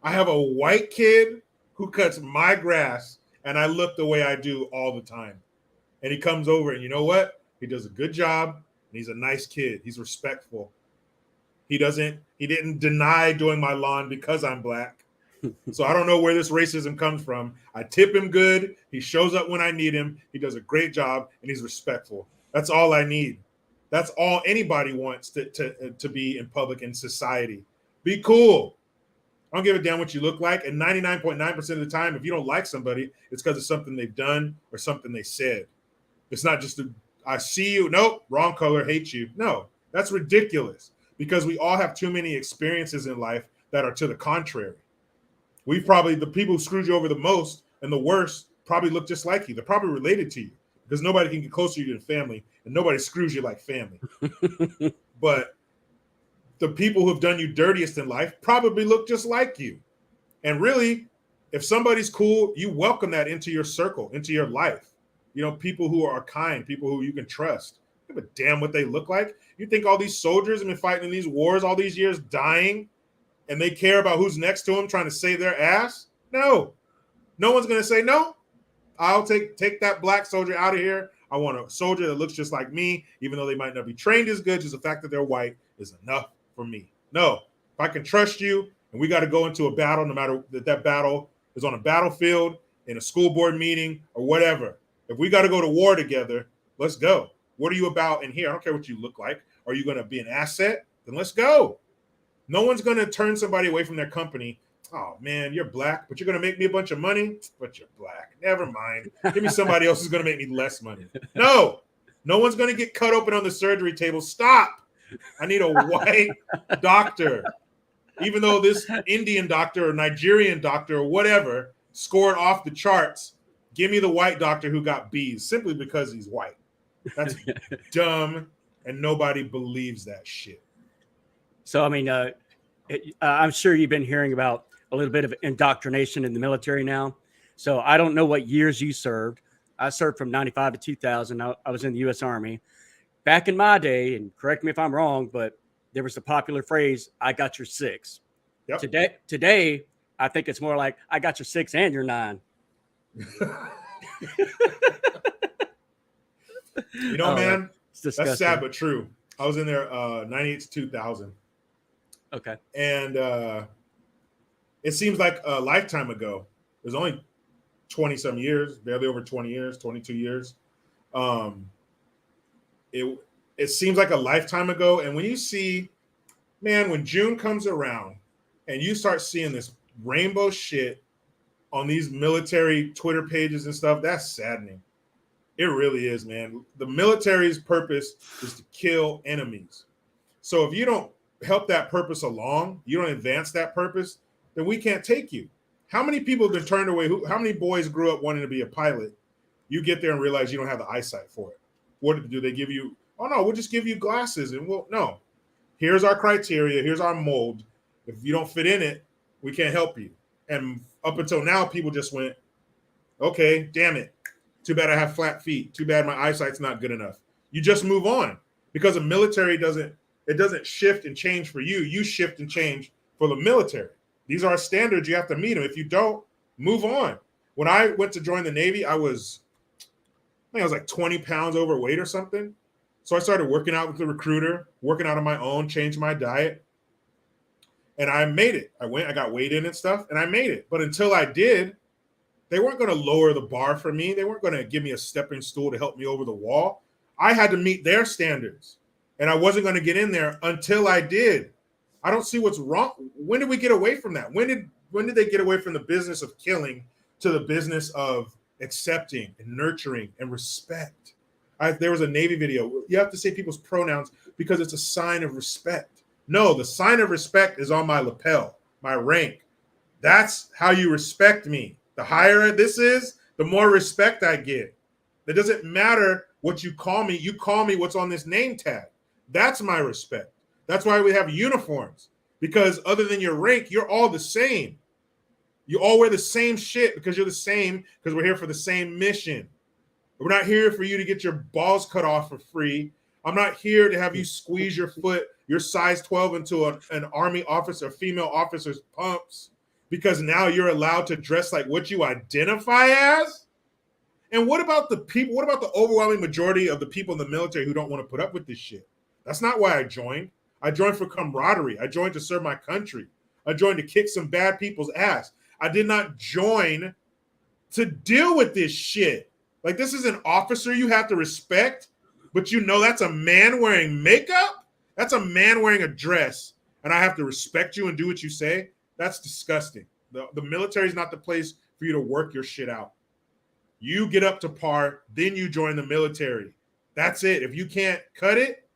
S2: I have a white kid who cuts my grass, and I look the way I do all the time. And he comes over, and you know what? He does a good job, and he's a nice kid. He's respectful. He didn't deny doing my lawn because I'm black. So I don't know where this racism comes from. I tip him good. He shows up when I need him. He does a great job, and he's respectful. That's all I need. That's all anybody wants to be in public in society. Be cool. I don't give a damn what you look like. And 99.9% of the time, if you don't like somebody, it's because of something they've done or something they said. It's not just I see you. Nope, wrong color, hate you. No, that's ridiculous because we all have too many experiences in life that are to the contrary. The people who screwed you over the most and the worst probably look just like you. They're probably related to you because nobody can get closer to you than family and nobody screws you like family. But the people who have done you dirtiest in life probably look just like you. And really, if somebody's cool, you welcome that into your circle, into your life. People who are kind, people who you can trust. You give a damn what they look like. You think all these soldiers have been fighting in these wars all these years, dying, and they care about who's next to them trying to save their ass? No. No one's going to say, no, I'll take that black soldier out of here. I want a soldier that looks just like me, even though they might not be trained as good. Just the fact that they're white is enough for me. No, if I can trust you and we got to go into a battle, no matter that battle is on a battlefield, in a school board meeting, or whatever. If we got to go to war together, let's go. What are you about in here? I don't care what you look like. Are you going to be an asset? Then let's go. No one's going to turn somebody away from their company. Oh, man, you're black, but you're going to make me a bunch of money? But you're black. Never mind. Give me somebody else who's going to make me less money. No one's going to get cut open on the surgery table. Stop. I need a white doctor. Even though this Indian doctor or Nigerian doctor or whatever scored off the charts, give me the white doctor who got B's simply because he's white. That's dumb, and nobody believes that shit.
S1: So, I mean, I'm sure you've been hearing about a little bit of indoctrination in the military now. So I don't know what years you served. I served from 95 to 2000. I was in the U.S. Army. Back in my day, and correct me if I'm wrong, but there was the popular phrase, I got your 6. Yep. Today, I think it's more like, I got your 6 and your 9.
S2: You know,
S1: Oh,
S2: man,
S1: it's
S2: that's sad
S1: disgusting.
S2: but true. I was in there 98 to 2000.
S1: Okay.
S2: And it seems like a lifetime ago. It was only 20 some years, barely over 20 years, 22 years. Um, it it seems like a lifetime ago. And when you see, man, when June comes around and you start seeing this rainbow shit on these military Twitter pages and stuff, that's saddening. It really is, man. The military's purpose is to kill enemies. So if you don't help that purpose along, you don't advance that purpose, then we can't take you. How many people have been turned away? How many boys grew up wanting to be a pilot? You get there and realize you don't have the eyesight for it. What do they give you? Oh no, we'll just give you glasses and we'll no. Here's our criteria. Here's our mold. If you don't fit in it, we can't help you. And up until now, people just went, okay, damn it. Too bad I have flat feet. Too bad my eyesight's not good enough. You just move on because the military doesn't shift and change for you. You shift and change for the military. These are standards. You have to meet them. If you don't, move on. When I went to join the Navy, I was like 20 pounds overweight or something. So I started working out with the recruiter, working out on my own, changed my diet. And I made it. I got weighed in and stuff, and I made it. But until I did, they weren't going to lower the bar for me. They weren't going to give me a stepping stool to help me over the wall. I had to meet their standards. And I wasn't going to get in there until I did. I don't see what's wrong. When did we get away from that? When did they get away from the business of killing to the business of accepting and nurturing and respect? There was a Navy video. You have to say people's pronouns because it's a sign of respect. No, the sign of respect is on my lapel, my rank. That's how you respect me. The higher this is, the more respect I get. It doesn't matter what you call me. You call me what's on this name tag. That's my respect. That's why we have uniforms. Because other than your rank, you're all the same. You all wear the same shit because you're the same, because we're here for the same mission. We're not here for you to get your balls cut off for free. I'm not here to have you squeeze your foot, your size 12 into an Army officer, female officer's pumps, because now you're allowed to dress like what you identify as. And what about the people? What about the overwhelming majority of the people in the military who don't want to put up with this shit? That's not why I joined. I joined for camaraderie. I joined to serve my country. I joined to kick some bad people's ass. I did not join to deal with this shit. Like, this is an officer you have to respect, but you know that's a man wearing makeup? That's a man wearing a dress, and I have to respect you and do what you say? That's disgusting. The military is not the place for you to work your shit out. You get up to par, then you join the military. That's it. If you can't cut it,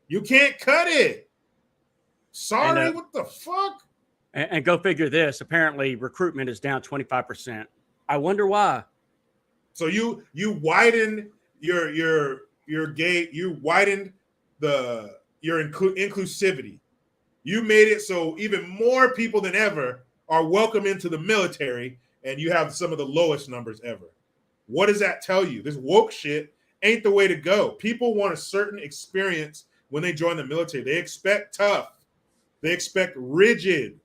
S2: you can't cut it. Sorry, what the fuck?
S1: And go figure this. Apparently, recruitment is down 25%. I wonder why.
S2: So you widen your gate, you widened your inclusivity. You made it so even more people than ever are welcome into the military, and you have some of the lowest numbers ever. What does that tell you? This woke shit ain't the way to go. People want a certain experience when they join the military. They expect tough. They expect rigid.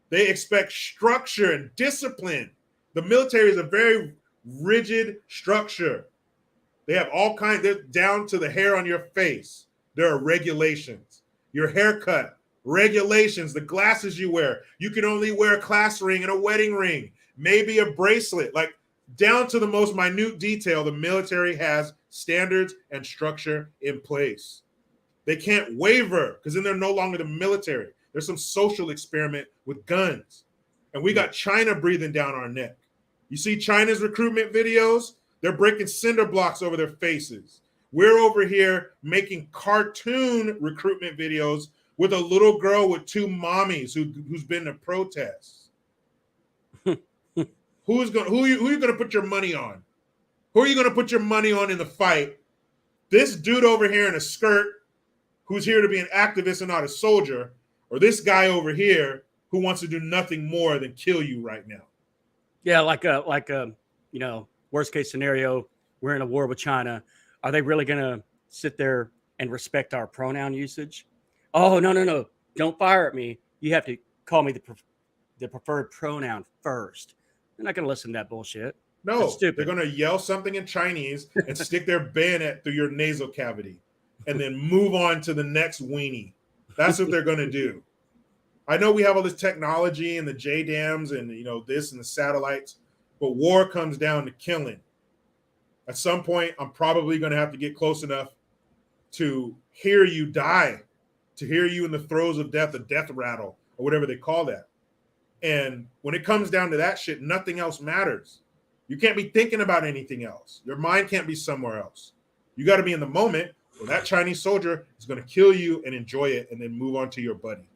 S2: They expect structure and discipline. The military is a very rigid structure. They have all kinds, they're down to the hair on your face. There are regulations. Your haircut, regulations, the glasses you wear. You can only wear a class ring and a wedding ring, maybe a bracelet. Like, down to the most minute detail, the military has standards and structure in place. They can't waver because then they're no longer the military. There's some social experiment with guns. And we got China breathing down our neck. You see China's recruitment videos? They're breaking cinder blocks over their faces. We're over here making cartoon recruitment videos with a little girl with two mommies who's been to protests. Who are you going to put your money on? Who are you going to put your money on in the fight? This dude over here in a skirt who's here to be an activist and not a soldier, or this guy over here who wants to do nothing more than kill you right now?
S1: Yeah, like a worst case scenario, we're in a war with China. Are they really going to sit there and respect our pronoun usage? Oh, no. Don't fire at me. You have to call me the preferred pronoun first. They're not going to listen to that bullshit. That's
S2: No,
S1: stupid.
S2: they're going to yell something in Chinese and stick their bayonet through your nasal cavity and then move on to the next weenie. That's what they're going to do. I know we have all this technology and the JDAMs and, you know, this and the satellites, but war comes down to killing. At some point, I'm probably going to have to get close enough to hear you die, to hear you in the throes of death, a death rattle, or whatever they call that. And when it comes down to that shit, nothing else matters. You can't be thinking about anything else. Your mind can't be somewhere else. You got to be in the moment where that Chinese soldier is going to kill you and enjoy it and then move on to your buddy.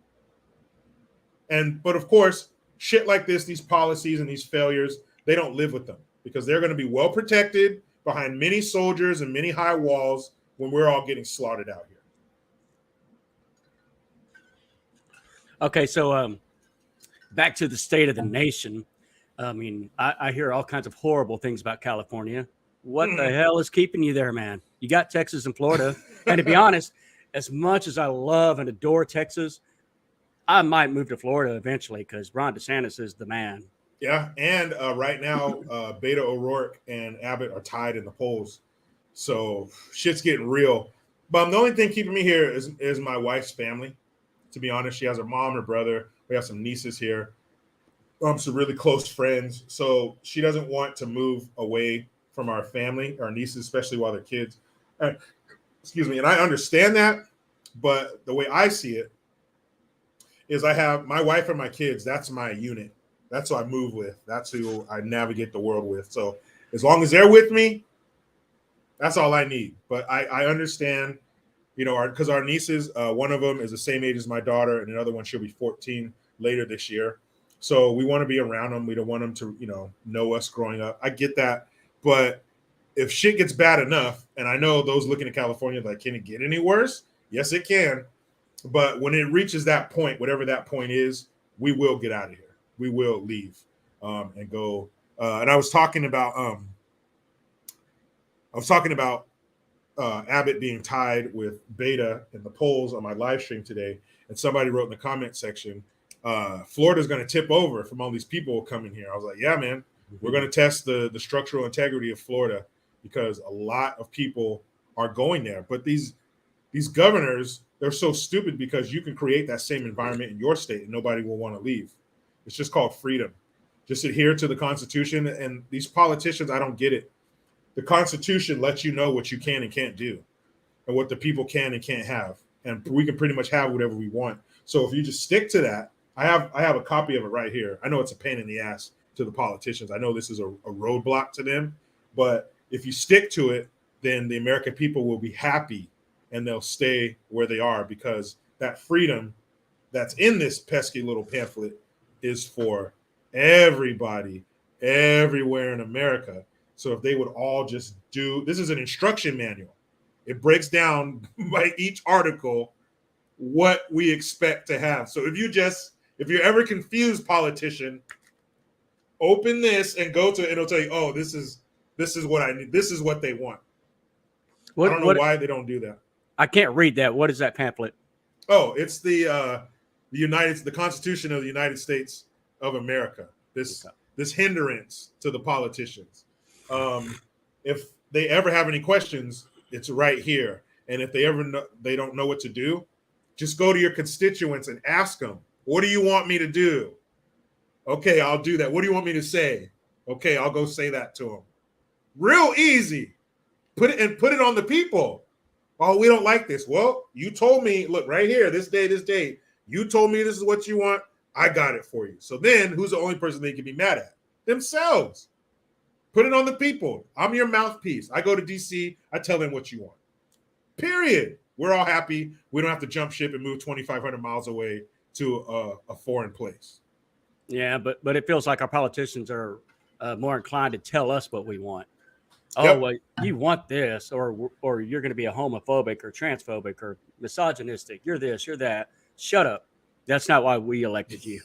S2: But of course, shit like this, these policies and these failures, they don't live with them because they're going to be well protected behind many soldiers and many high walls when we're all getting slaughtered out here.
S1: Okay, so back to the state of the nation. I mean, I hear all kinds of horrible things about California. What the hell is keeping you there, man? You got Texas and Florida. And to be honest, as much as I love and adore Texas, I might move to Florida eventually because Ron DeSantis is the man.
S2: Yeah, and right now, Beto O'Rourke and Abbott are tied in the polls. So shit's getting real. But the only thing keeping me here is my wife's family. To be honest, she has her mom, her brother. We have some nieces here. Some really close friends. So she doesn't want to move away from our family, our nieces, especially while they're kids. Excuse me. And I understand that. But the way I see it is I have my wife and my kids. That's my unit. That's who I move with. That's who I navigate the world with. So as long as they're with me, that's all I need. But I understand, you know, because our nieces, one of them is the same age as my daughter, and another one, she'll be 14 later this year. So we want to be around them. We don't want them to, you know us growing up. I get that. But if shit gets bad enough, and I know those looking at California, like, can it get any worse? Yes, it can. But when it reaches that point, whatever that point is, we will get out of here. We will leave and go. And I was talking about Abbott being tied with Beta in the polls on my live stream today. And somebody wrote in the comment section, Florida's going to tip over from all these people coming here. I was like, yeah, man, we're going to test the structural integrity of Florida because a lot of people are going there. But these governors, they're so stupid because you can create that same environment in your state and nobody will want to leave. It's just called freedom. Just adhere to the Constitution. And these politicians, I don't get it. The Constitution lets you know what you can and can't do and what the people can and can't have. And we can pretty much have whatever we want. So if you just stick to that, I have a copy of it right here. I know it's a pain in the ass to the politicians. I know this is a roadblock to them. But if you stick to it, then the American people will be happy and they'll stay where they are because that freedom that's in this pesky little pamphlet is for everybody, everywhere in America. So if they would all just do, this is an instruction manual. It breaks down by each article what we expect to have. So if you're ever confused, politician, open this and go to it and it'll tell you, oh, this is what I need. This is what they want. I don't know why they don't do that.
S1: I can't read that. What is that pamphlet?
S2: Oh, it's the Constitution of the United States of America. This hindrance to the politicians. If they ever have any questions, it's right here. And if they don't know what to do, just go to your constituents and ask them, what do you want me to do? Okay, I'll do that. What do you want me to say? Okay, I'll go say that to them. Real easy. Put it on the people. Oh, we don't like this. Well, you told me, look, right here, this date, you told me this is what you want. I got it for you. So then who's the only person they can be mad at? Themselves. Put it on the people. I'm your mouthpiece. I go to DC. I tell them what you want. Period. We're all happy. We don't have to jump ship and move 2,500 miles away to a foreign place.
S1: Yeah, but it feels like our politicians are more inclined to tell us what we want. Oh,
S2: Yep.
S1: well, you want this, or you're going to be a homophobic or transphobic or misogynistic. You're this, you're that. Shut up. That's not why we elected you.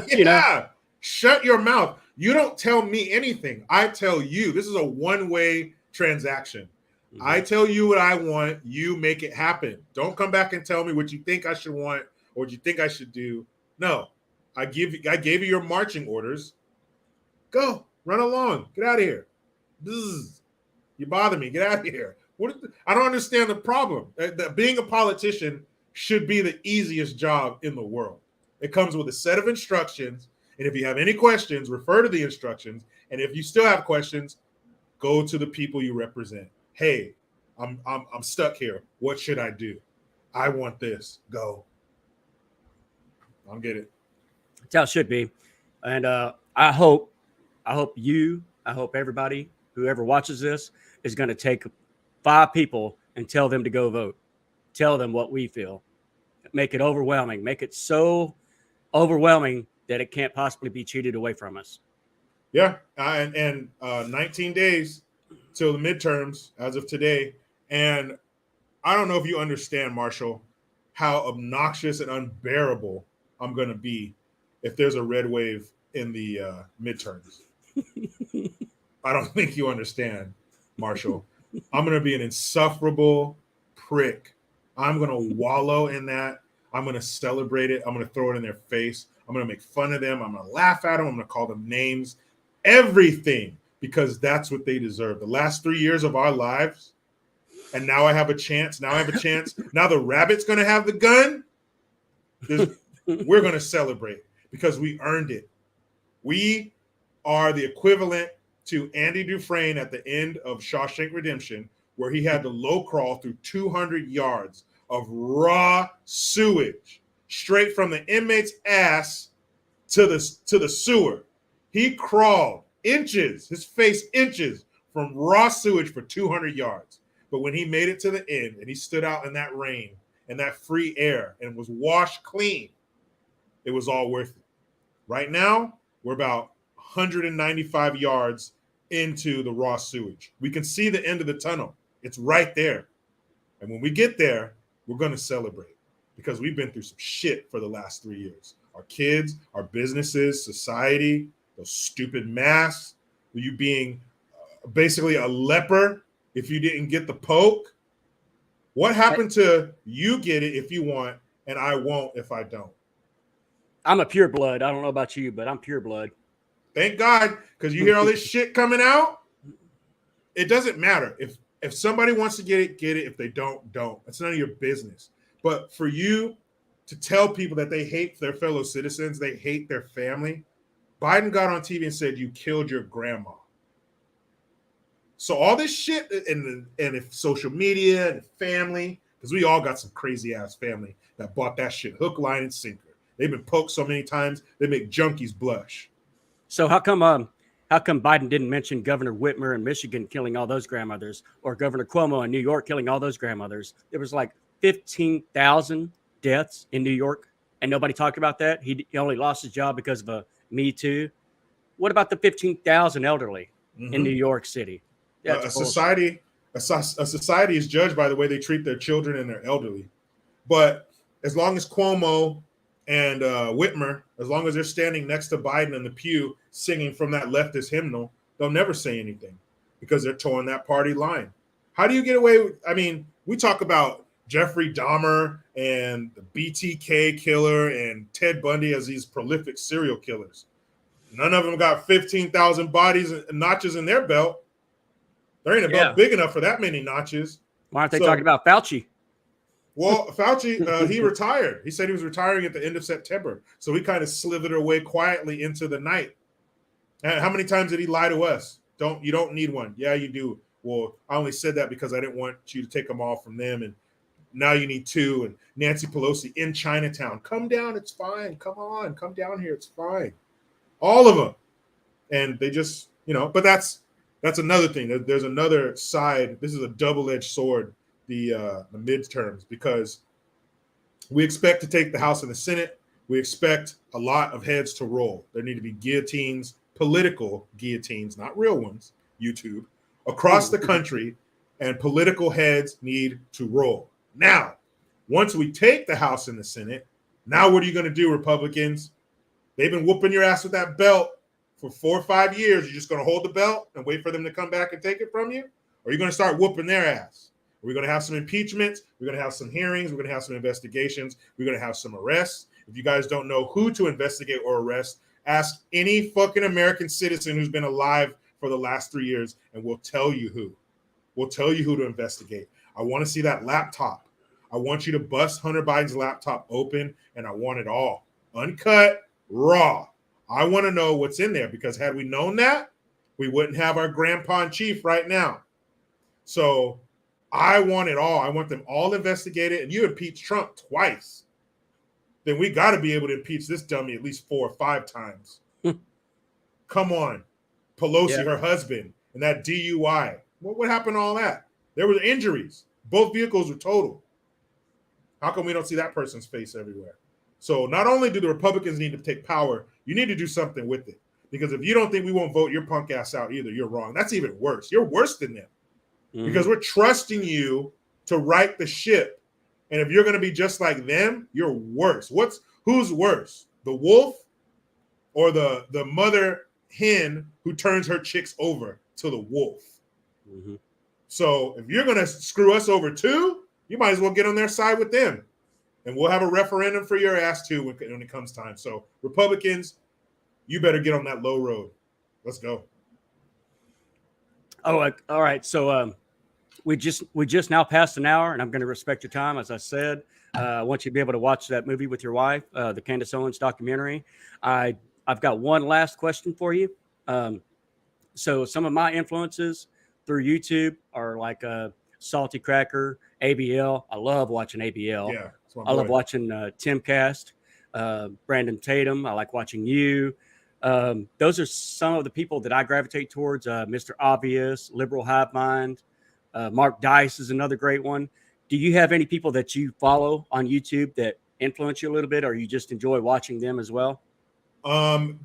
S1: You know?
S2: Shut your mouth. You don't tell me anything. I tell you. This is a one-way transaction. Mm-hmm. I tell you what I want. You make it happen. Don't come back and tell me what you think I should want or what you think I should do. No. I gave you your marching orders. Go. Run along. Get out of here. Bzz. You bother me. Get out of here. I don't understand the problem. That being a politician should be the easiest job in the world. It comes with a set of instructions. And if you have any questions, refer to the instructions. And if you still have questions, go to the people you represent. Hey, I'm stuck here. What should I do? I want this. Go. I'll get it.
S1: That's how it should be. And I hope everybody, whoever watches this, is going to take 5 people and tell them to go vote. Tell them what we feel. Make it overwhelming. Make it so overwhelming that it can't possibly be cheated away from us.
S2: Yeah. And 19 days till the midterms as of today. And I don't know if you understand, Marshall, how obnoxious and unbearable I'm going to be if there's a red wave in the midterms. I don't think you understand, Marshall. I'm going to be an insufferable prick. I'm going to wallow in that. I'm going to celebrate it. I'm going to throw it in their face. I'm going to make fun of them. I'm going to laugh at them. I'm going to call them names. Everything, because that's what they deserve. The last 3 years of our lives, and now I have a chance. Now the rabbit's going to have the gun. We're going to celebrate because we earned it. We are the equivalent to Andy Dufresne at the end of Shawshank Redemption, where he had to low crawl through 200 yards of raw sewage straight from the inmate's ass to the sewer. He crawled inches, his face inches from raw sewage for 200 yards. But when he made it to the end and he stood out in that rain and that free air and was washed clean, it was all worth it. Right now, we're about 195 yards into the raw sewage. We can see the end of the tunnel. It's right there. And when we get there, we're going to celebrate because we've been through some shit for the last 3 years. Our kids, our businesses, society, those stupid masks, you being basically a leper if you didn't get the poke. What happened to you get it if you want and I won't if I don't?
S1: I'm a pure blood. I don't know about you, but I'm pure blood.
S2: Thank God, because you hear all this shit coming out. It doesn't matter. If somebody wants to get it, get it. If they don't, don't. It's none of your business. But for you to tell people that they hate their fellow citizens, they hate their family, Biden got on TV and said, you killed your grandma. So all this shit and if social media and family, because we all got some crazy ass family that bought that shit hook, line, and sinker. They've been poked so many times, they make junkies blush.
S1: So how come Biden didn't mention Governor Whitmer in Michigan killing all those grandmothers, or Governor Cuomo in New York killing all those grandmothers? There was like 15,000 deaths in New York, and nobody talked about that. He only lost his job because of a Me Too. What about the 15,000 elderly in New York City?
S2: A society is judged by the way they treat their children and their elderly. But as long as Cuomo and Whitmer, as long as they're standing next to Biden in the pew singing from that leftist hymnal, they'll never say anything because they're towing that party line. How do you get away with, I mean, we talk about Jeffrey Dahmer and the BTK killer and Ted Bundy as these prolific serial killers. None of them got 15,000 bodies and notches in their belt. There ain't a belt big enough for that many notches.
S1: Why aren't they talking about Fauci?
S2: Well, Fauci, he retired. He said he was retiring at the end of September. So he kind of slithered away quietly into the night. And how many times did he lie to us? You don't need one. Yeah, you do. Well, I only said that because I didn't want you to take them all from them. And now you need 2. And Nancy Pelosi in Chinatown. Come down. It's fine. Come on. Come down here. It's fine. All of them. And they just, but that's another thing. There's another side. This is a double-edged sword. The midterms, because we expect to take the House and the Senate. We expect a lot of heads to roll. There need to be guillotines, political guillotines, not real ones, YouTube, across the country, and political heads need to roll. Now, once we take the House and the Senate, now what are you going to do, Republicans? They've been whooping your ass with that belt for 4 or 5 years. You're just going to hold the belt and wait for them to come back and take it from you? Or are you going to start whooping their ass? We're going to have some impeachments. We're going to have some hearings. We're going to have some investigations. We're going to have some arrests. If you guys don't know who to investigate or arrest, Ask any fucking American citizen who's been alive for the last 3 years, and we'll tell you who. We'll tell you who to investigate. I want to see that laptop. I want you to bust Hunter Biden's laptop open, and I want it all. Uncut, raw. I want to know what's in there, because had we known that, we wouldn't have our grandpa in chief right now. So I want it all. I want them all investigated. And you impeached Trump twice. Then we got to be able to impeach this dummy at least 4 or 5 times. Come on. Pelosi, her husband, and that DUI. What happened to all that? There were injuries. Both vehicles were totaled. How come we don't see that person's face everywhere? So not only do the Republicans need to take power, you need to do something with it. Because if you don't think we won't vote your punk ass out either, you're wrong. That's even worse. You're worse than them. Because we're trusting you to right the ship. And if you're going to be just like them, you're worse. Who's worse? The wolf or the mother hen who turns her chicks over to the wolf? So if you're going to screw us over too, you might as well get on their side with them. And we'll have a referendum for your ass too when it comes time. So Republicans, you better get on that low road. Let's go.
S1: Oh, all right. So we just now passed an hour, and I'm going to respect your time. As I said, I want you to be able to watch that movie with your wife, the Candace Owens documentary. I've got one last question for you. So some of my influences through YouTube are like Salty Cracker, ABL. I love watching ABL.
S2: Yeah,
S1: I love watching Timcast, Brandon Tatum. I like watching you. Those are some of the people that I gravitate towards. Mr. Obvious, Liberal Hive Mind, Mark Dice is another great one. Do you have any people that you follow on YouTube that influence you a little bit, or you just enjoy watching them as well?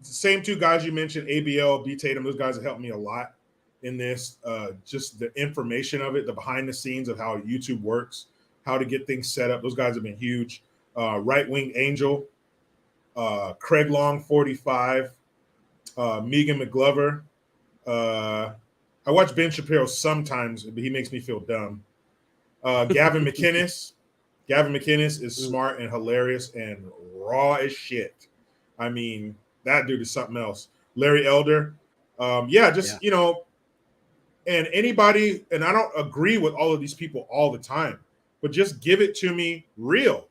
S2: Same 2 guys you mentioned, ABL, B Tatum. Those guys have helped me a lot in this. Just the information of it, the behind the scenes of how YouTube works, how to get things set up. Those guys have been huge. Right Wing Angel, Craig Long 45, Megan McGlover. I watch Ben Shapiro sometimes, but he makes me feel dumb. Gavin McInnes. Gavin McInnes is smart and hilarious and raw as shit. I mean, that dude is something else. Larry Elder. You know, and anybody, and I don't agree with all of these people all the time, but just give it to me real.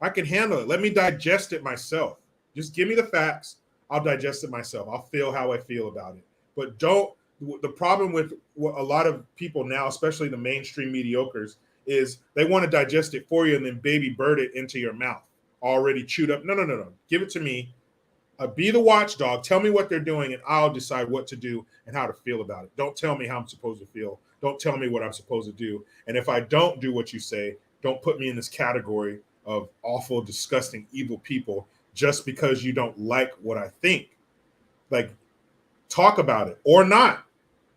S2: I can handle it. Let me digest it myself. Just give me the facts. I'll digest it myself. I'll feel how I feel about it. But the problem with what a lot of people now, especially the mainstream mediocres, is they want to digest it for you and then baby bird it into your mouth, already chewed up. No. Give it to me. Be the watchdog. Tell me what they're doing, and I'll decide what to do and how to feel about it. Don't tell me how I'm supposed to feel. Don't tell me what I'm supposed to do. And if I don't do what you say, don't put me in this category of awful, disgusting, evil people just because you don't like what I think. Like, talk about it or not.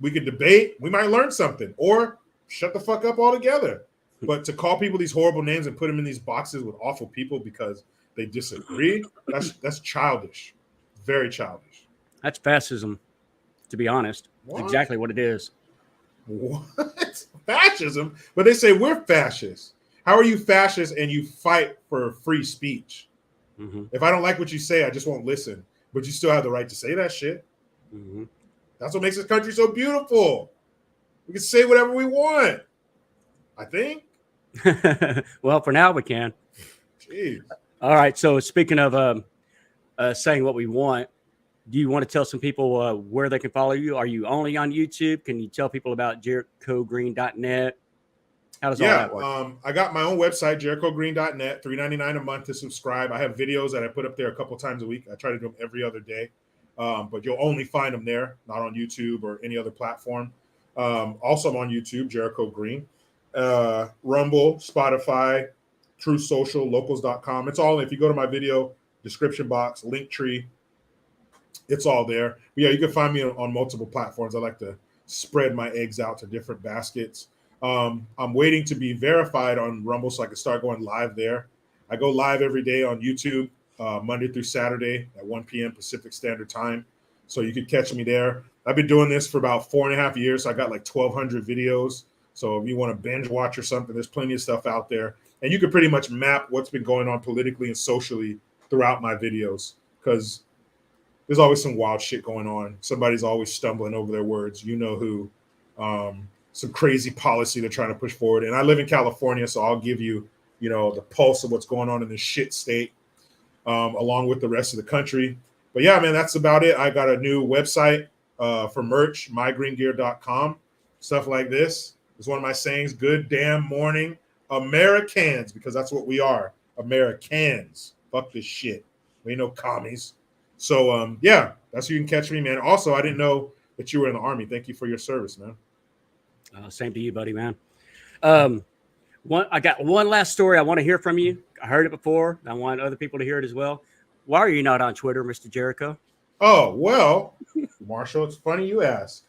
S2: We could debate. We might learn something, or shut the fuck up altogether. But to call people these horrible names and put them in these boxes with awful people because they disagree, that's childish. Very childish.
S1: That's fascism, to be honest. That's exactly what it is.
S2: What? Fascism? But they say we're fascists. How are you fascist and you fight for free speech? If I don't like what you say, I just won't listen. But you still have the right to say that shit. That's what makes this country so beautiful. We can say whatever we want, I think.
S1: Well, for now we can.
S2: Jeez.
S1: All right. So speaking of saying what we want, do you want to tell some people where they can follow you? Are you only on YouTube? Can you tell people about JerichoGreen.net? How does all that work?
S2: I got my own website, JerichoGreen.net, $3.99 a month to subscribe. I have videos that I put up there a couple times a week. I try to do them every other day, but you'll only find them there, not on YouTube or any other platform. Also, I'm on YouTube, Jericho Green, Rumble, Spotify, True Social, Locals.com. It's all, if you go to my video description box, Linktree, it's all there. But yeah, you can find me on multiple platforms. I like to spread my eggs out to different baskets. I'm waiting to be verified on Rumble so I can start going live there. I go live every day on YouTube, Monday through Saturday at 1 p.m. Pacific Standard Time. So you can catch me there. I've been doing this for about 4.5 years. So I got like 1,200 videos. So if you want to binge watch or something, there's plenty of stuff out there. And you can pretty much map what's been going on politically and socially throughout my videos. Because there's always some wild shit going on. Somebody's always stumbling over their words. You know who? Some crazy policy they're trying to push forward. And I live in California, so I'll give you, the pulse of what's going on in this shit state, along with the rest of the country. But yeah, man, that's about it. I got a new website for merch, mygreengear.com. Stuff like this is one of my sayings. Good damn morning, Americans, because that's what we are. Americans. Fuck this shit. We ain't no commies. So yeah, that's where you can catch me, man. Also, I didn't know that you were in the Army. Thank you for your service, man.
S1: Same to you, buddy, man. I got one last story I want to hear from you. I heard it before. I want other people to hear it as well. Why are you not on Twitter, Mr. Jericho?
S2: Oh, well, Marshall, it's funny you ask.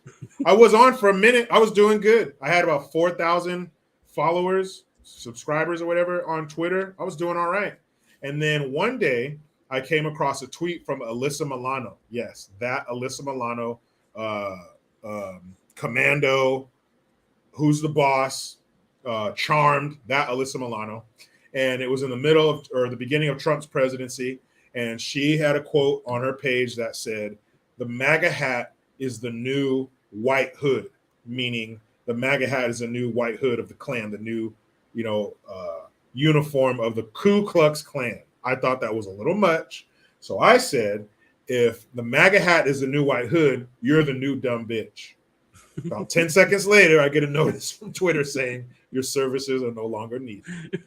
S2: I was on for a minute. I was doing good. I had about 4,000 followers, subscribers or whatever on Twitter. I was doing all right. And then one day I came across a tweet from Alyssa Milano. Yes, that Alyssa Milano, Commando, Who's the Boss, Charmed, that Alyssa Milano. And it was in the middle of, or the beginning of Trump's presidency. And she had a quote on her page that said, "The MAGA hat is the new white hood," meaning the MAGA hat is a new white hood of the Klan, the new, uniform of the Ku Klux Klan. I thought that was a little much. So I said, if the MAGA hat is the new white hood, you're the new dumb bitch. About 10 seconds later, I get a notice from Twitter saying your services are no longer needed.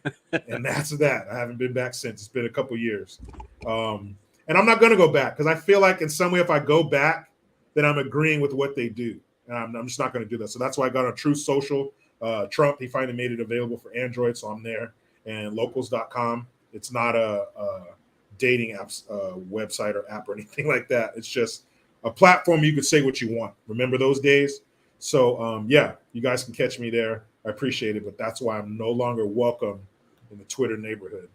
S2: And that's that. I haven't been back since. It's been a couple years. And I'm not going to go back because I feel like in some way, if I go back, then I'm agreeing with what they do. And I'm just not going to do that. So that's why I got on Truth Social. Trump, he finally made it available for Android. So I'm there. And locals.com. It's not a dating apps website or app or anything like that. It's just a platform you could say what you want. Remember those days? So, yeah, you guys can catch me there. I appreciate it. But that's why I'm no longer welcome in the Twitter neighborhood.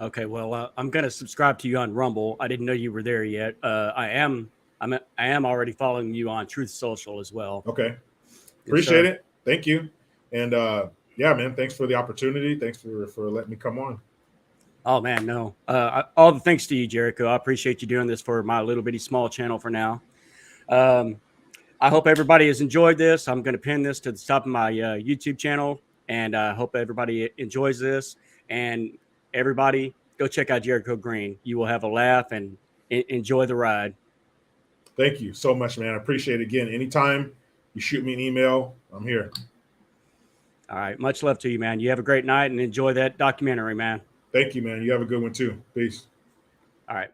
S1: Okay, well, I'm going to subscribe to you on Rumble. I didn't know you were there yet. I am already following you on Truth Social as well.
S2: Okay. Appreciate it. Thank you. And yeah, man, thanks for the opportunity. Thanks for letting me come on.
S1: Oh, man, no. All the thanks to you, Jericho. I appreciate you doing this for my little bitty small channel for now. I hope everybody has enjoyed this. I'm going to pin this to the top of my YouTube channel, and I hope everybody enjoys this. And everybody, go check out Jericho Green. You will have a laugh and enjoy the ride.
S2: Thank you so much, man. I appreciate it. Again, anytime you shoot me an email, I'm here.
S1: All right. Much love to you, man. You have a great night and enjoy that documentary, man.
S2: Thank you, man. You have a good one too. Peace.
S1: All right.